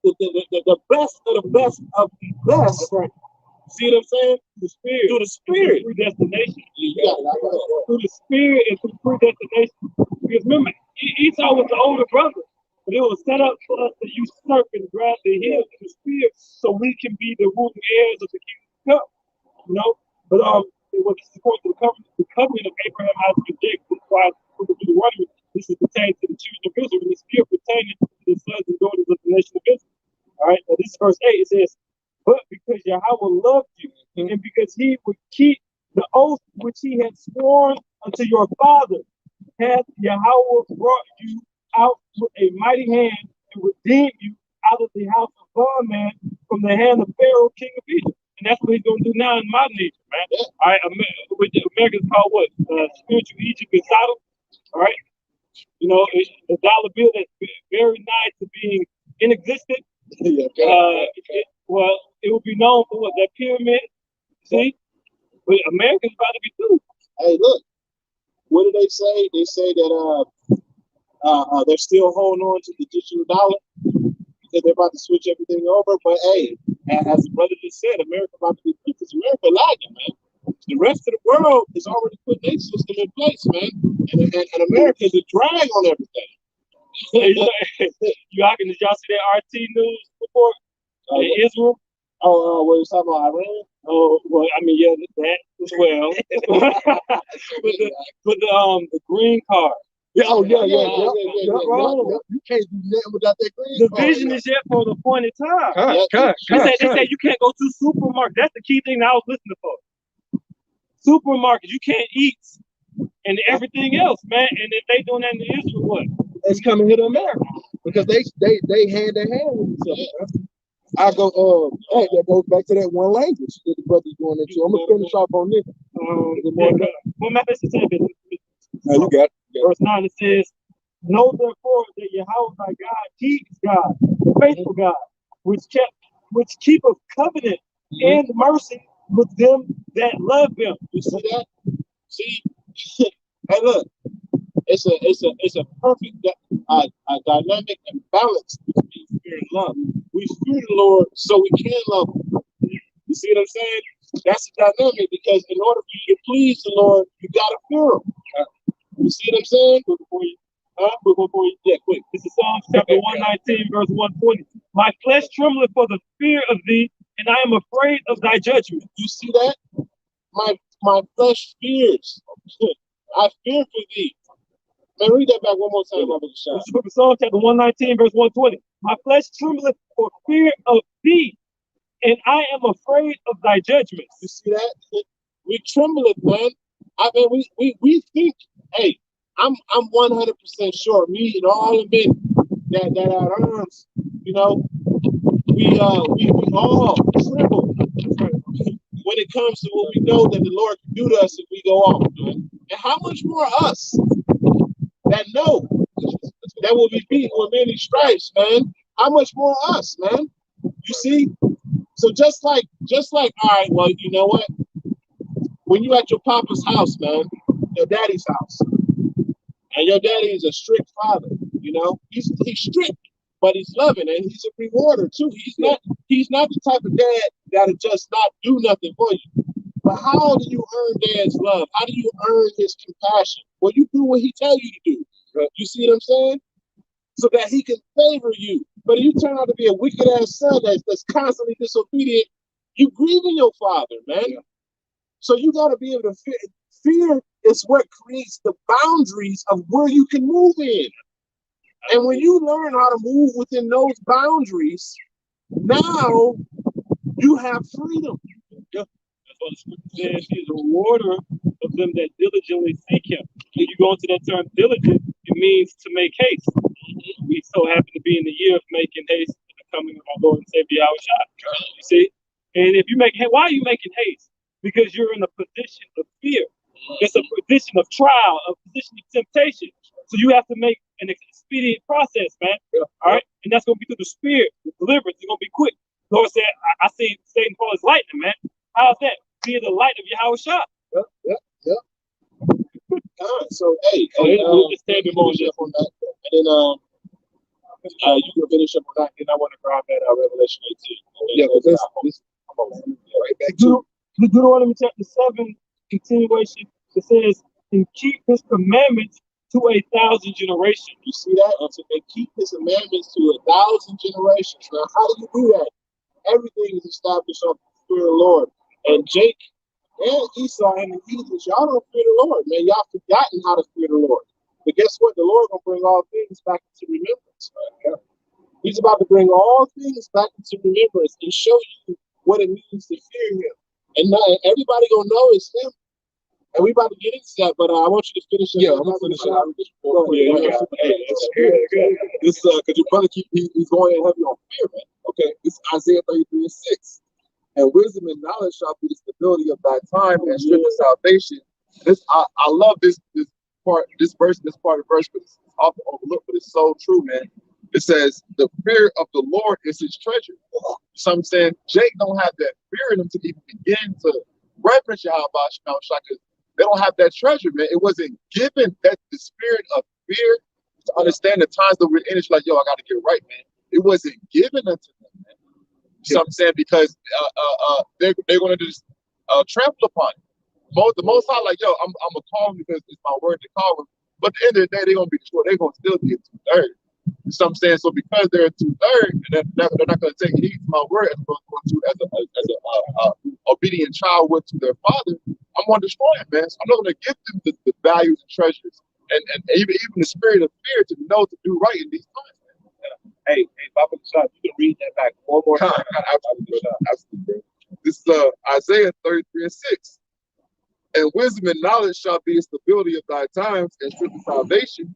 best of the best of the best. right. See what I'm saying? The spirit. Through the spirit. Predestination. Yeah. Through the spirit and through predestination. Because remember, Esau was the older brother. But it was set up for us to usurp and grab the heel of the spirit so we can be the ruling heirs of the kingdom to come. You know? But it was according to the covenant of Abraham, Isaac, and Jacob. That's why Deuteronomy, this is pertaining to the children of Israel, and it's still pertaining to the sons and daughters of the nation of Israel. All right, now this is verse 8. It says, but because Yahweh loved you, and because he would keep the oath which he had sworn unto your father, hath Yahweh brought you out with a mighty hand and redeemed you out of the house of bondman from the hand of Pharaoh, king of Egypt. And that's what he's going to do now in modern Egypt, man. All right, America's called what? Spiritual Egypt and Sodom. All right. You know, the dollar bill that's very nigh to being inexistent. Well, it will be known for what? That pyramid. See? But America's about to be too. Hey, look. What do they say? They say that they're still holding on to the digital dollar because they're about to switch everything over. But hey, as the brother just said, America about to be too, because America lagging, man. The rest of the world is already putting their system in place, man. And America is a drag on everything. Did y'all see that RT news report in Israel? What you talking about, Iran? Oh, well, I mean, yeah, that as well. but the green card. Yeah, yeah. You can't do nothing without that green The card. vision is yet for the appointed time. They said you can't go to supermarket. That's the key thing that I was listening for. Supermarkets, you can't eat and everything else, man. And if they doing that in Israel, what? It's coming here to America because they hand in hand with each other. I go, hey, that goes back to that one language that the brother's going into. I'm gonna finish off on this. What message is it? No, you got it. Verse 9, it says, know therefore that Yahweh thy God, he is God, the faithful God, which keepeth covenant and mercy with them that love him. You see that? See? Hey, look. It's a perfect dynamic and balance between fear and love. We fear the Lord so we can love him. You see what I'm saying? That's the dynamic, because in order for you to please the Lord, you gotta fear him. You see what I'm saying? Quick. This is Psalms chapter 119, verse 120. My flesh trembleth for the fear of thee, and I am afraid of thy judgment. You see that? My flesh fears. I fear for thee. Man, read that back one more time, Brother Shah. This is from Psalm chapter 119, verse 120. My flesh trembleth for fear of thee, and I am afraid of thy judgments. You see that? We tremble, man. I mean, we think, hey, I'm 100% sure, me and all of men that our arms, you know, we all tremble when it comes to what we know that the Lord can do to us if we go off, man. And how much more us that know that will be beaten with many stripes, man? How much more us, man? You see? So just like, all right, well, you know what? When you at your papa's house, man, your daddy's house, and your daddy is a strict father, you know, he's strict, but he's loving and he's a rewarder too. He's not the type of dad that'll just not do nothing for you. But how do you earn dad's love? How do you earn his compassion? Well, you do what he tells you to do. You see what I'm saying? So that he can favor you. But if you turn out to be a wicked ass son that's constantly disobedient, you grieving your father, man. Yeah. So you got to be able to fear. Fear is what creates the boundaries of where you can move in. And when you learn how to move within those boundaries, now you have freedom. Yeah. That's what the scripture says. He is a rewarder of them that diligently seek him. When you go into that term diligent, it means to make haste. We so happen to be in the year of making haste to the coming of our Lord and Savior Yahushua. You see? And if you make haste, why are you making haste? Because you're in a position of fear. It's a position of trial, a position of temptation. So you have to make an expedient process, man. All right? And that's going to be through the spirit, the deliverance. It's going to be quick. The Lord said, I see Satan fall as lightning, man. How's that? Be the light of Yahushua. Yeah. So, hey, we'll just stand more on that. And then you can finish up on that. And I want to grab that Revelation 18. Yeah, but this I'm right back to Deuteronomy chapter 7, continuation. It says, and keep his commandments to 1,000 generations. You see that? And keep his commandments to 1,000 generations. Now, how do you do that? Everything is established on the fear of the Lord. And Jake and Esau and the heathens, y'all don't fear the Lord, man. Y'all forgotten how to fear the Lord. But guess what? The Lord gonna bring all things back into remembrance. Right? He's about to bring all things back into remembrance and show you what it means to fear him. And now everybody gonna know it's him. And we about to get into that, but I want you to finish. Yeah, I'm gonna finish it out. This because your brother he's going heavy on fear, man. Okay, this is Isaiah 33:6. And wisdom and knowledge shall be the stability of thy time and strength of salvation. This I love this part, this part of the verse, but it's often overlooked, but it's so true, man. It says the fear of the Lord is his treasure. So I'm saying Jake don't have that fear in him to even begin to reverence Yahweh, because they don't have that treasure, man. It wasn't given that the spirit of fear to understand the times that we're in. It's like, yo, I got to get right, man. It wasn't given unto them, man. So I'm saying because they're going to just trample upon it. The most high, like, yo, I'm gonna call them because it's my word to call them. But at the end of the day, they're gonna be destroyed. They're gonna still be in 2/3. So I'm saying, so because they're in 2/3, and they're not gonna take heed to my word as a obedient child would to their father, I'm gonna destroy them, man. So I'm not gonna give them the values and treasures and even the spirit of fear to know to do right in these times, man. Hey, Baba Shah, you can read that back one more time. Absolutely. This is Isaiah 33:6. And wisdom and knowledge shall be the stability of thy times and strength of salvation.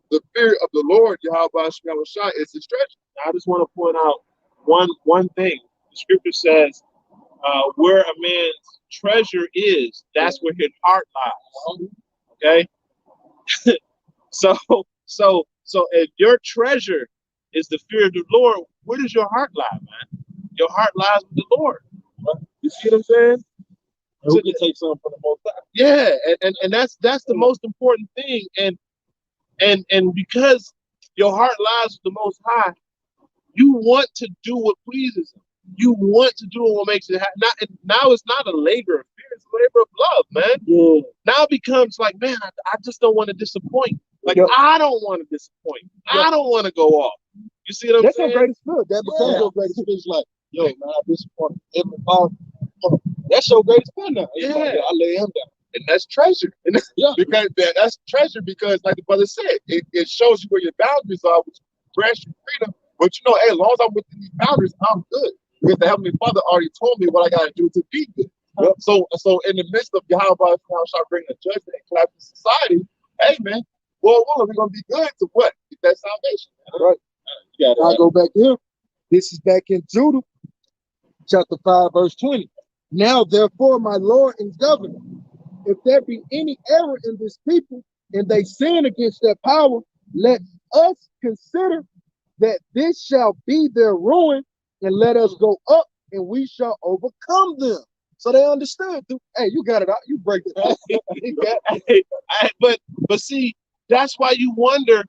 The fear of the Lord, Yahweh Shai, is his treasure. I just want to point out one thing. The scripture says, where a man's treasure is, that's where his heart lies. Okay? So if your treasure is the fear of the Lord, where does your heart lie, man? Your heart lies with the Lord. You see what I'm saying? So you take something from the Most High. Yeah, and that's the most important thing. And because your heart lies with the Most High, you want to do what pleases him. You want to do what makes it happen. Now it's not a labor of fear, it's a labor of love, man. Yeah. Now it becomes like, man, I just don't want to disappoint. Like, I don't want to disappoint. I don't want to go off. You see what I'm saying? That's your greatest fear. That becomes your greatest fear. It's like, yo, man, I disappointed everybody. That's your greatest fear now. Yeah. Like, I lay him down. And that's treasure. And because that's treasure because, like the brother said, it shows you where your boundaries are, which grants you freedom. But you know, hey, as long as I'm within these boundaries, I'm good. Because the Heavenly Father already told me what I got to do to be good. So in the midst of Yahweh shall bring a judgment and collapse in society, hey, man, well, we're going to be good to what? Get that salvation. Right. I'll go back here. This is back in Judah, chapter 5, verse 20. Now, therefore, my Lord and Governor, if there be any error in this people, and they sin against their power, let us consider that this shall be their ruin, and let us go up and we shall overcome them. So they understood. Hey, you got it out. You break it out. But see, that's why you wonder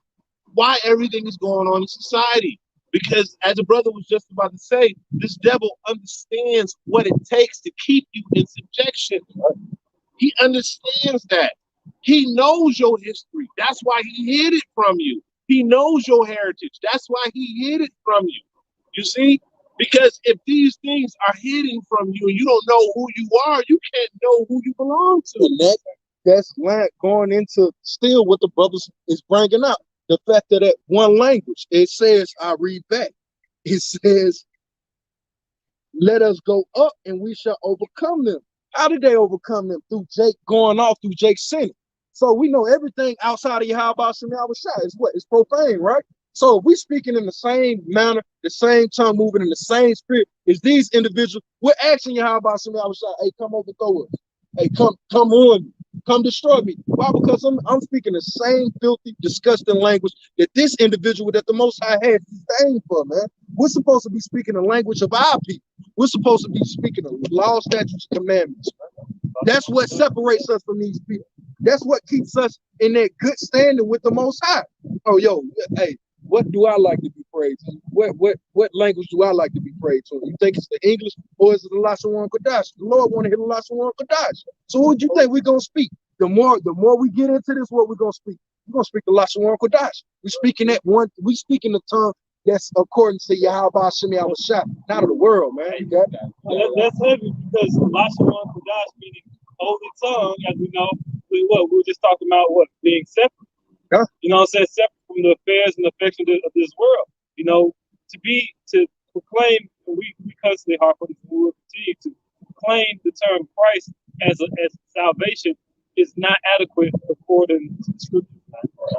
why everything is going on in society. Because as a brother was just about to say, this devil understands what it takes to keep you in subjection. He understands that. He knows your history. That's why he hid it from you. He knows your heritage. That's why he hid it from you. You see? Because if these things are hidden from you and you don't know who you are, you can't know who you belong to. And that's going into still what the brothers is bringing up. The fact that one language, it says, I read back, it says, let us go up and we shall overcome them. How did they overcome them? Through Jake going off, through Jake sinning. So we know everything outside of Yahweh Shem Yahushua is what? It's profane, right? So we speaking in the same manner, the same tongue, moving in the same spirit as these individuals. We're asking Yahweh Shem Yahushua, hey, come overthrow us. Hey, come ruin me. Come destroy me. Why? Because I'm speaking the same filthy, disgusting language that this individual that the Most High has disdain for, man. We're supposed to be speaking the language of our people. We're supposed to be speaking the law, statutes, and commandments, man. That's what separates us from these people. That's what keeps us in that good standing with the Most High. Oh, yo, hey, what do I like to be praised in? What language do I like to be praised in? You think it's the English or is it the Lashawan Kodash? The Lord want to hear the Lashawan Kodash. So who do you think we're gonna speak? The more we get into this, what we're gonna speak? We're gonna speak the Lashawan Kodash. We speaking that one, we speaking the tongue that's according to Yahweh Shem Yahushua, not of the world, man. You got that? That's heavy because Lashawan Kodash meaning holy tongue, as we know, we were just talking about being separate. Yeah. You know what I'm saying? Separate from the affairs and affections of this world. You know, to proclaim, we constantly harp on this, we will continue to proclaim the term Christ as salvation is not adequate according to the scriptures.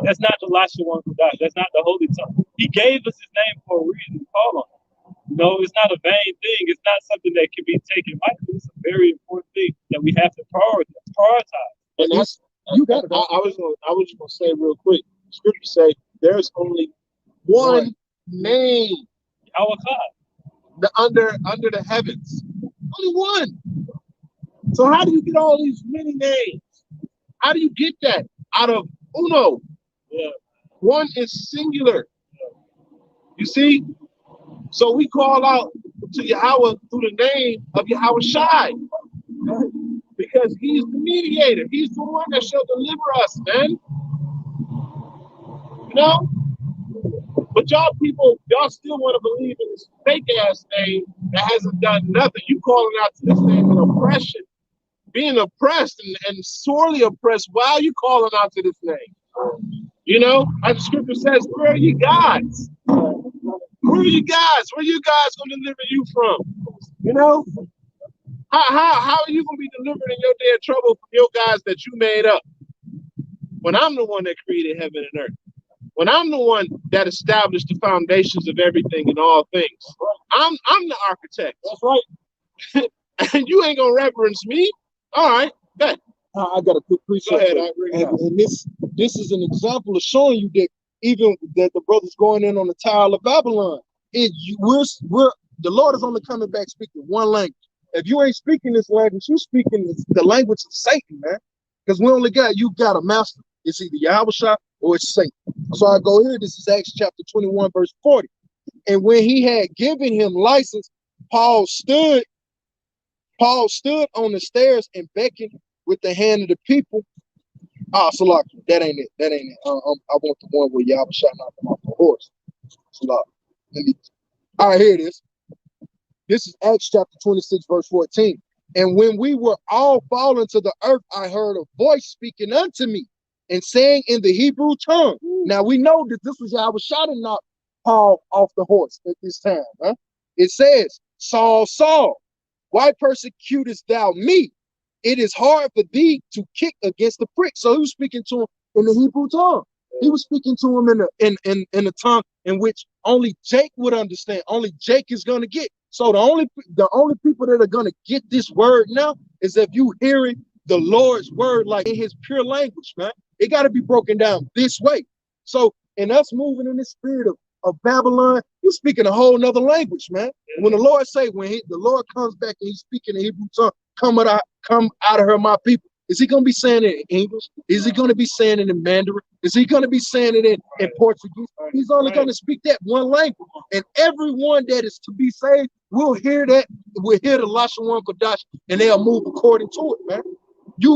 That's not the Lashawan Kodash. That's not the holy tongue. He gave us his name for a reason to call on him. You know, it's not a vain thing. It's not something that can be taken lightly. It's a very important thing that we have to prioritize. And that's you got it. I was just gonna say real quick. Scripture say there's only one name under the heavens. Only one. So how do you get all these many names? How do you get that out of uno? Yeah. One is singular. You see? So we call out to Yahweh through the name of Yahweh Shai. Because he's the mediator. He's the one that shall deliver us, man. You know? But y'all still want to believe in this fake ass name that hasn't done nothing. You calling out to this name in oppression, being oppressed and sorely oppressed while you calling out to this name. You know, as the scripture says, where are you guys? Where are you guys? Where are you guys going to deliver you from? You know? How are you going to be delivered in your day of trouble from your guys that you made up? When I'm the one that created heaven and earth. When I'm the one that established the foundations of everything and all things. I'm the architect. That's right. And you ain't going to reverence me. All right, bet. I got a quick precept. Go ahead, and this is an example of showing you that even that the brothers going in on the Tower of Babylon, the Lord is only coming back speaking one language. If you ain't speaking this language, you speaking the language of Satan, man. Because you got a master. It's either Yahweh or it's Satan. So I go here. This is Acts chapter 21, verse 40. And when he had given him license, Paul stood on the stairs and beckoned with the hand of the people. Salak, that ain't it. That ain't it. I want the one where Yahweh knocked him off the horse. Salak. All right, here it is. This is Acts chapter 26, verse 14. And when we were all fallen to the earth, I heard a voice speaking unto me and saying in the Hebrew tongue. Now we know that this was Yahweh and knocked Paul off the horse at this time. Huh? It says, Saul, Saul, why persecutest thou me? It is hard for thee to kick against the prick. So he was speaking to him in the Hebrew tongue. He was speaking to him in a tongue in which only Jake would understand. Only Jake is going to get. So the only people that are going to get this word now is if you hearing the Lord's word like in his pure language, man. It got to be broken down this way. So in us moving in the spirit of Babylon, you're speaking a whole nother language, man. When the Lord say, the Lord comes back and he's speaking the Hebrew tongue, come out of her, my people. Is he going to be saying it in English? Is he going to be saying it in Mandarin? Is he going to be saying it in Portuguese? He's only going to speak that one language. And everyone that is to be saved will hear that, will hear the Lashon Kodash, and they'll move according to it, man.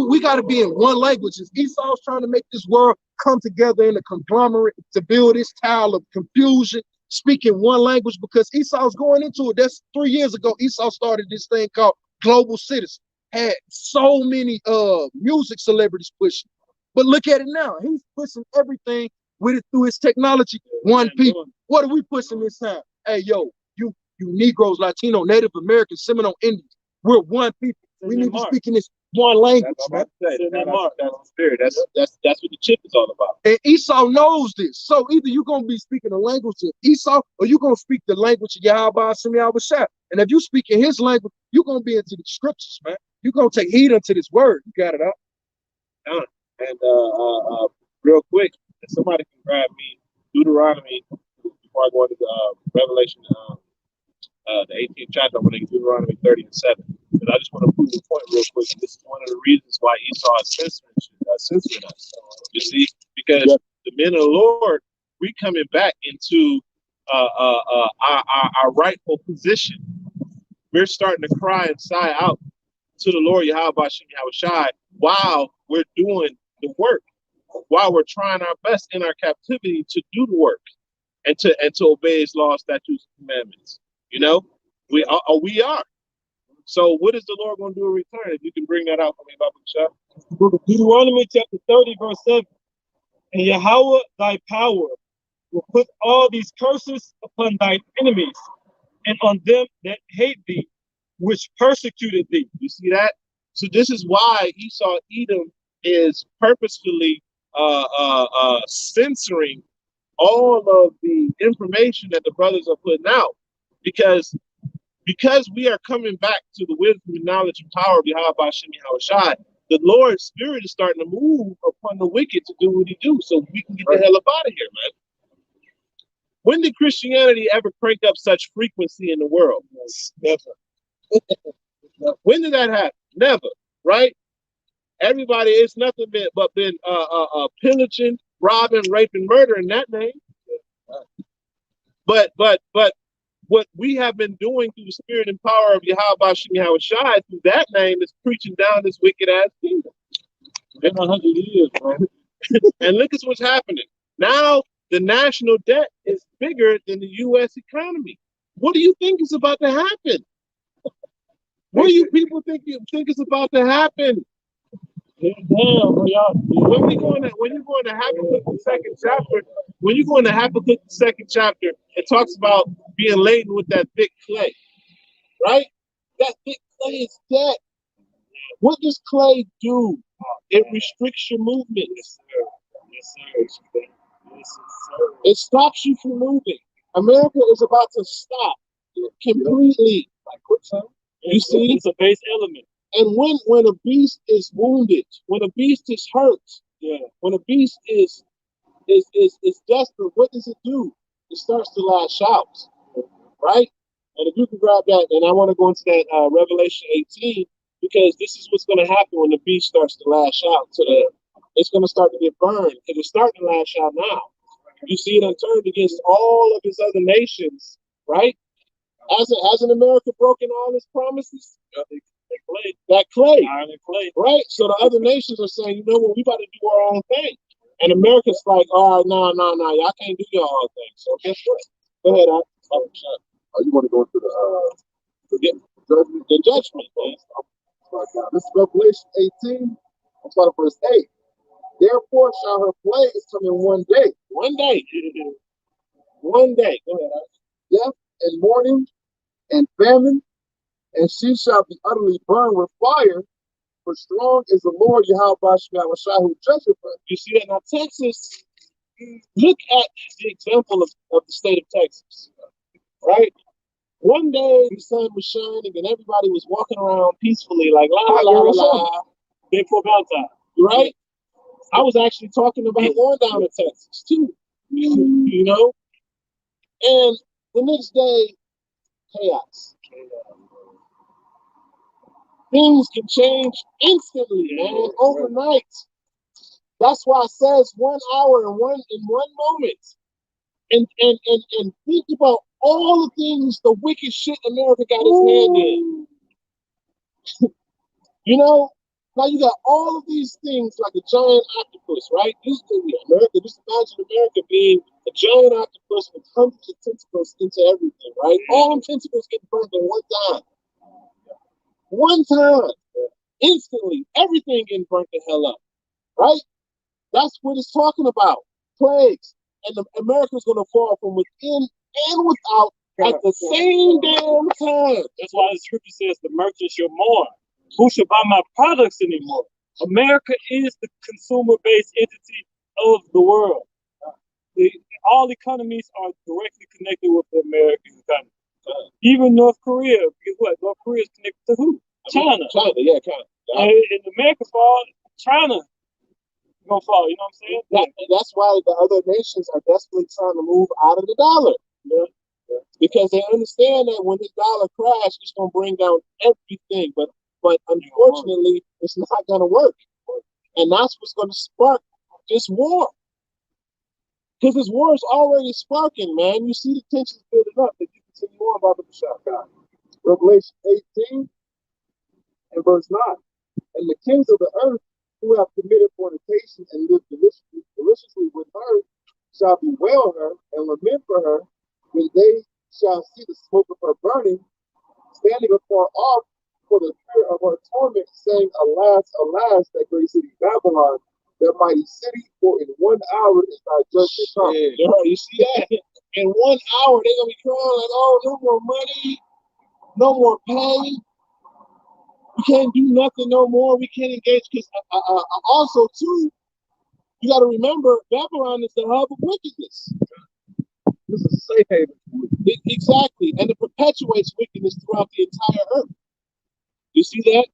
We got to be in one language. Esau's trying to make this world come together in a conglomerate to build this tower of confusion, speaking one language, because Esau's going into it. That's 3 years ago. Esau started this thing called Global Citizen. Had so many music celebrities pushing. But look at it now. He's pushing everything with it through his technology. One people. What are we pushing this time? Hey, yo, you Negroes, Latino, Native Americans, Seminole Indians, we're one people. We need to speak in this one language. That's the spirit. That's what the chip is all about. And Esau knows this. So either you're gonna be speaking the language of Esau, or you're gonna speak the language of Yahweh Hashem Yahweh Shai. And if you speak in his language, you're gonna be into the scriptures, man. You're gonna take heed unto this word. You got it out. And real quick, if somebody can grab me Deuteronomy before I go into Revelation, the 18th chapter. I'm going to Deuteronomy 30 and 7. But I just want to prove the point real quick. This is one of the reasons why Esau is censoring us. You see, because the men of the Lord, we coming back into our rightful position. We're starting to cry and sigh out to the Lord Yahweh Hashem Yahweh Shai while we're doing the work, while we're trying our best in our captivity to do the work and to obey his laws, statutes, and commandments. You know, we are. So what is the Lord going to do in return? If you can bring that out for me, Baba Shah. Book of Deuteronomy chapter 30, verse 7. And Yahweh thy power will put all these curses upon thine enemies and on them that hate thee, which persecuted thee. You see that? So this is why Esau Edom is purposefully censoring all of the information that the brothers are putting out, because we are coming back to the wisdom and knowledge and power of Yahweh Hashem Yahweh Shai. The Lord's spirit is starting to move upon the wicked to do what he do, so we can get the hell up out of here, man. When did Christianity ever crank up such frequency in the world? Never. When did that happen? Never, right? Everybody, it's nothing but been pillaging, robbing, raping, murdering that name. But what we have been doing through the spirit and power of Yahweh Hashem Yahweh Shai through that name is preaching down this wicked ass kingdom. Been 100 years, bro. And look at what's happening. Now the national debt is bigger than the U.S. economy. What do you think is about to happen? What do you people think is about to happen? Damn, bro, When you're going to Habakkuk the second chapter, it talks about being laden with that thick clay, right? That thick clay is debt. What does clay do? It restricts your movement. Yes, sir. It stops you from moving. America is about to stop completely. Like quicksand. You see, it's a base element. And when a beast is wounded, when a beast is hurt, when a beast is desperate, what does it do? It starts to lash out, right? And if you can grab that, and I want to go into that Revelation 18, because this is what's going to happen when the beast starts to lash out. It's going to start to get burned, because it's starting to lash out now. You see it turned against all of his other nations, right? Hasn't America broken all its promises? That clay, right? So the other nations are saying, you know what, we about to do our own thing. And America's like, all right, no, y'all can't do your own thing. So guess what? Go ahead, You want to go into the judgment, man. This is Revelation 18. I'm starting verse 8. Therefore shall her plagues come in one day. One day. One day. Go ahead, Death and mourning and famine, and she shall be utterly burned with fire, for strong is the Lord Yahweh who judgeth her. You see that? Now, Texas, look at the example of the state of Texas, right? One day the sun was shining and everybody was walking around peacefully, like la la la la. Right? I was actually talking about going down to Texas too. You know? And the next day, chaos. Things can change instantly, man, overnight. That's why it says 1 hour and one moment. And think about all the things, the wicked shit America got its hand in. You know, now you got all of these things like a giant octopus, right? Just imagine America being a giant octopus with hundreds of tentacles into everything, right? All them tentacles get burnt in one time. One time. Instantly, everything getting burnt the hell up, right? That's what it's talking about. Plagues. And America's going to fall from within and without at the same damn time. That's why the scripture says the merchant shall mourn. Who shall buy my products anymore? America is the consumer-based entity of the world. All economies are directly connected with the American economy. Even North Korea, because what? North Korea is connected to who? China. China. And America fall, China gonna fall. You know what I'm saying? That's why the other nations are desperately trying to move out of the dollar. Because they understand that when the dollar crashes, it's gonna bring down everything. But unfortunately, it's not gonna work. And that's what's gonna spark this war. Because this war is already sparking, man. You see the tensions building up. If you continue on, Baba Bashar. Revelation 18 and verse 9. And the kings of the earth who have committed fornication and lived deliciously with her shall bewail her and lament for her when they shall see the smoke of her burning, standing afar off for the fear of her torment, saying, Alas, alas, that great city Babylon, that mighty city, for in 1 hour is thy judgment come. Yeah, you see that? In 1 hour, they're going to be crying like, oh, no more money, no more pay. We can't do nothing no more. We can't engage. Because also, too, you got to remember, Babylon is the hub of wickedness. This is a safe haven. Exactly. And it perpetuates wickedness throughout the entire earth. You see that?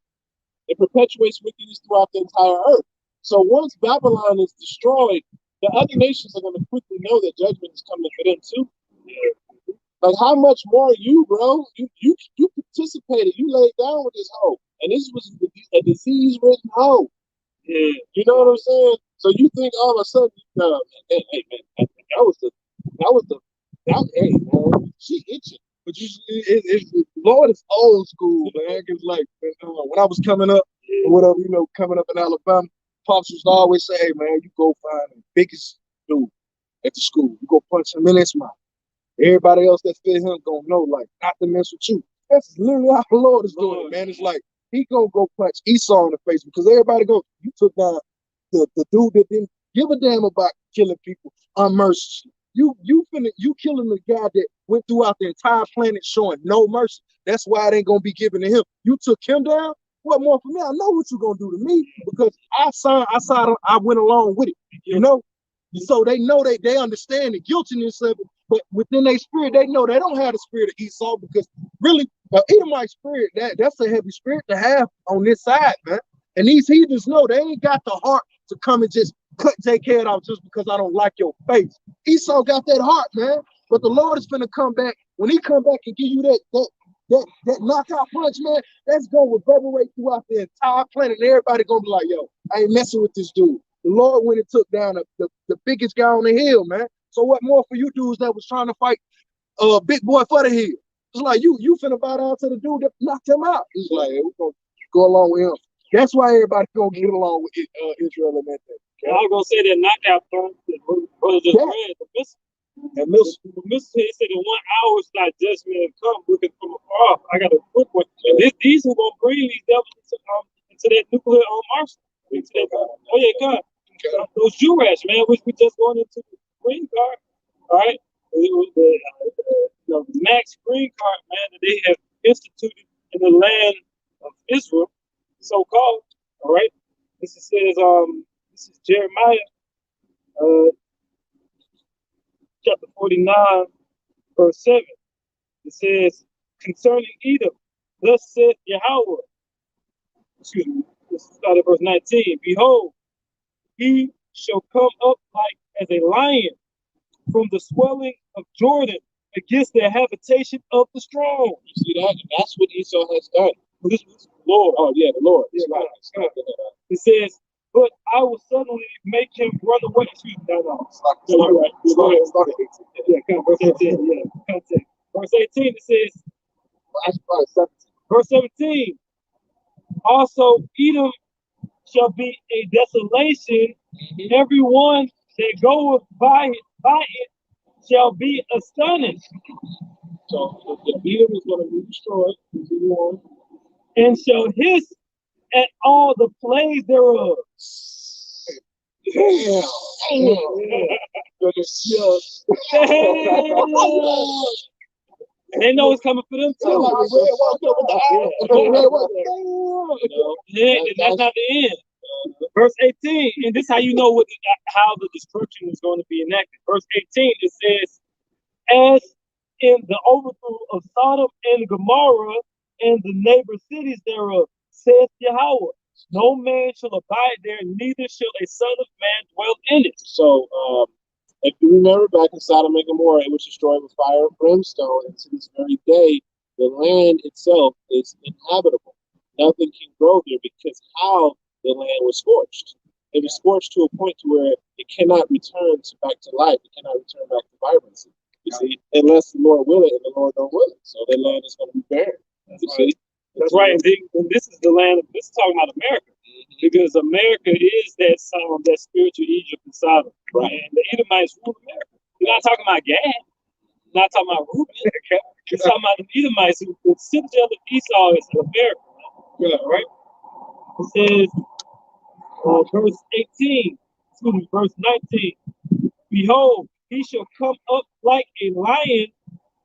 It perpetuates wickedness throughout the entire earth. So once Babylon is destroyed, the other nations are going to quickly know that judgment is coming for them too. Like, how much more you, bro? You participated. You laid down with this hoe. And this was a disease-ridden hoe. Yeah. You know what I'm saying? So you think all of a sudden, hey man, hey man, she itching. But the Lord is old school, man. Cause like when I was coming up, or whatever, coming up in Alabama, pops used to always say, "Hey man, you go find the biggest dude at the school. You go punch him in his mouth. Everybody else that fit him gonna know, like, not to mess with you." That's literally how the Lord is doing it, man. It's like he gonna go punch Esau in the face because everybody goes, you took down the dude that didn't give a damn about killing people unmercifully. You killing the guy that went throughout the entire planet showing no mercy. That's why it ain't gonna be given to him. You took him down. What more for me? I know what you're gonna do to me because I went along with it. So they know they understand the guiltiness of it, but within their spirit, they know they don't have the spirit of Esau because really, Edomite spirit, that's a heavy spirit to have on this side, man. And these heathens know they ain't got the heart to come and just cut Jake head off just because I don't like your face. Esau got that heart, man. But the Lord is finna come back. When he come back and give you that knockout punch, man, that's gonna reverberate throughout the entire planet. And everybody gonna be like, yo, I ain't messing with this dude. The Lord went and took down the biggest guy on the hill, man. So what more for you dudes that was trying to fight big boy for the hill? It's like you finna bow down to the dude that knocked him out. It's like, hey, we're gonna go along with him. That's why everybody gonna get along with Israel and that thing. Okay? I was gonna say that knockout punch that brother just read, the missile. He said in 1 hour it's like judgment come looking from afar. I got a quick one. And these who gonna bring these devils into that nuclear arsenal. Oh yeah, God. Those Jurash, man, which we just going into the green card. All right. The max green card, man, that they have instituted in the land of Israel, so-called. All right. This is Jeremiah chapter 49, verse 7. It says, concerning Edom, thus saith Yahweh. Excuse me. This is started verse 19. Behold, he shall come up like as a lion from the swelling of Jordan, against the habitation of the strong. You see that? And that's what Esau has done. This was Lord. Oh yeah, the Lord. Yeah, Right. right. It says, but I will suddenly make him run away. Excuse me, no. You're right. Yeah, come verse 18. Yeah, context. Verse 18, it says, verse 17, also Edom shall be a desolation. Everyone that goeth by it shall be astonished. So the Edom is going to be destroyed. Continue on. And shall hiss at all the plagues thereof. Damn. And they know it's coming for them too. And that's not the end. Verse 18, and this is how you know how the destruction is going to be enacted. Verse 18, it says, as in the overthrow of Sodom and Gomorrah and the neighbor cities thereof, saith Yahweh, no man shall abide there, neither shall a son of man dwell in it. So, if you remember back in Sodom and Gomorrah, it was destroyed with fire and brimstone, and to this very day, the land itself is inhabitable. Nothing can grow there because how the land was scorched. It was scorched to a point to where it cannot return back to life. It cannot return back to vibrancy. You see, unless the Lord will it, and the Lord don't will it. So the land is going to be barren. You see. That's right. And this is the land of, this is talking about America. Because America is that spiritual Egypt and Sodom. Right. And the Edomites rule America. You're not talking about Gad. You're not talking about Reuben. You're talking about the Edomites, who the citadel of Esau is America. Yeah, right? It says, verse 18, verse 19, behold, he shall come up like a lion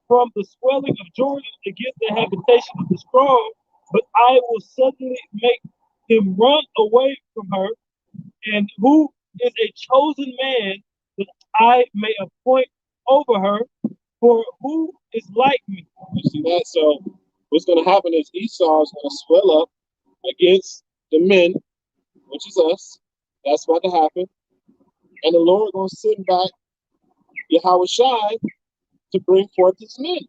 from the swelling of Jordan against the habitation of the strong, but I will suddenly make him run away from her, and who is a chosen man that I may appoint over her, for who is like me? You see that? So what's going to happen is Esau is going to swell up against the men, which is us. That's about to happen. And the Lord going to send back Yahweh Shai to bring forth his men.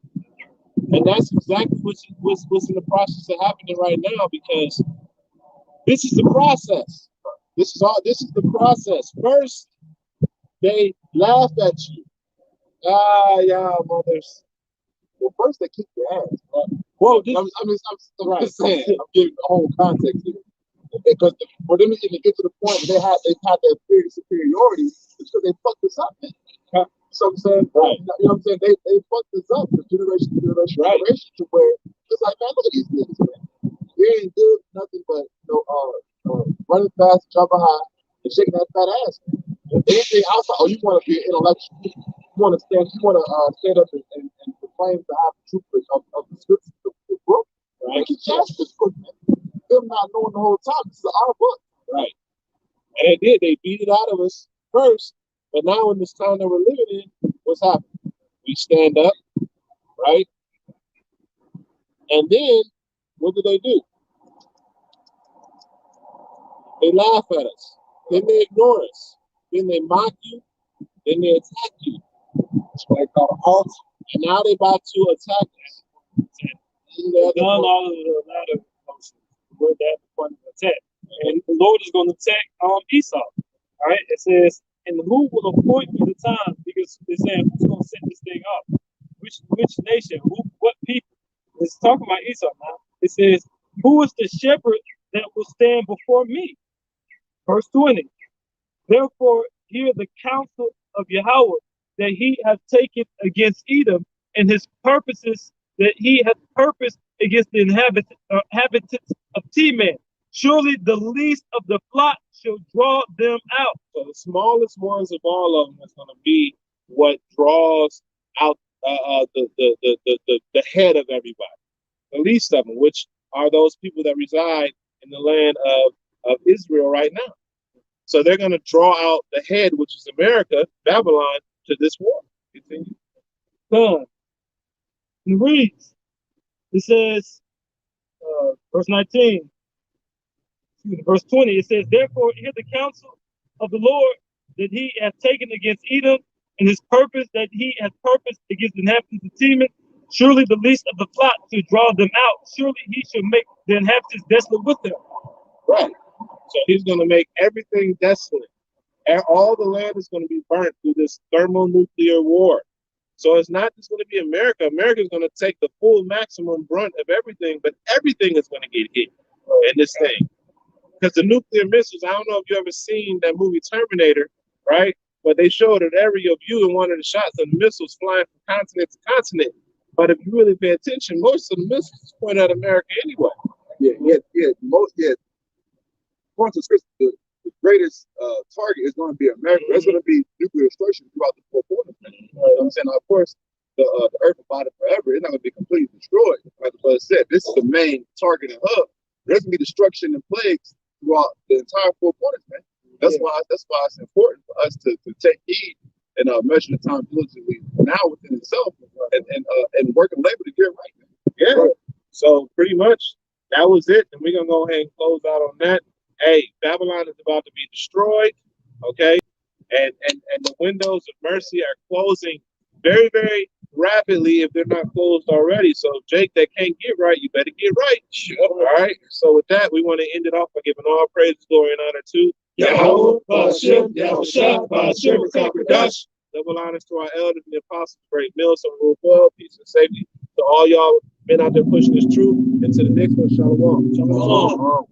And that's exactly what's in the process of happening right now, because this is the process. This is the process. First, they laugh at you. Yeah, mothers. Well, first they kick your ass. Well, I'm just saying. I'm giving the whole context here. Because for them to get to the point where they've had that period of superiority, it's because they fucked us up, man. So I'm saying, right. You know what I'm saying? They fucked us up from generation to generation to where it's like, man, look at these niggas, man. They ain't good nothing but running fast, jumping high, and shaking that fat ass. Anything outside, you want to be intellectual. You want to stand up and proclaim the truth of the scriptures, the book. Right? Keep chasing this book, man. Them not knowing the whole time, this is our book. Right. And they did. They beat it out of us first. But now in this time that we're living in, what's happening? We stand up, right? And then, what do? They laugh at us. Then they ignore us. Then they mock you. Then they attack you. That's what they call alt. And now they're about to attack us. Done all of the latter emotions. We're at the point of attack. And the Lord is going to attack Esau. All right? It says, and who will appoint me the time? Because it's saying, who's going to set this thing up? Which nation? What people? It's talking about Esau now. It says, who is the shepherd that will stand before me? Verse 20. Therefore, hear the counsel of Yahweh that he hath taken against Edom, and his purposes that he hath purposed against the inhabitants of Teman. Surely the least of the flock shall draw them out. So the smallest ones of all of them is going to be what draws out the head of everybody, the least of them, which are those people that reside in the land of Israel right now. So they're going to draw out the head, which is America, Babylon, to this war. Continue. Done. It reads. It says, verse 19. Verse 20, it says, therefore hear the counsel of the Lord that he hath taken against Edom and his purpose that he has purposed against the inhabitants of Teman, surely the least of the flock to draw them out. Surely he shall make the inhabitants desolate with them. Right. So he's going to make everything desolate. And all the land is going to be burnt through this thermonuclear war. So it's not just going to be America. America is going to take the full maximum brunt of everything, but everything is going to get hit in this thing. Because the nuclear missiles, I don't know if you ever seen that movie Terminator, right? But they showed an area view in one of the shots of the missiles flying from continent to continent. But if you really pay attention, most of the missiles point at America anyway. According to scripture, the greatest target is going to be America. There's going to be nuclear destruction throughout the four corners. You know what I'm saying? Now, of course, the earth will bottom forever. It's not going to be completely destroyed. Like the brother said, this is the main target and hub. There's going to be destruction and plagues throughout the entire four corners, man. That's why it's important for us to take heed and measure the time diligently now within itself and work and labor to get right, man. Yeah. Right. So pretty much that was it. And we're going to go ahead and close out on that. Hey, Babylon is about to be destroyed, okay? And the windows of mercy are closing very, very rapidly if they're not closed already. So, Jake, that can't get right, you better get right. Sure. All right? So with that, we want to end it off by giving all praise, glory, and honor to Yahweh, Hashem, Yahushua, Hashem, Kakradash. Double honors to our elders and the apostles, great meals, some rule well, peace and safety to all y'all men out there pushing this truth. And to the next one, shalom. Shalom.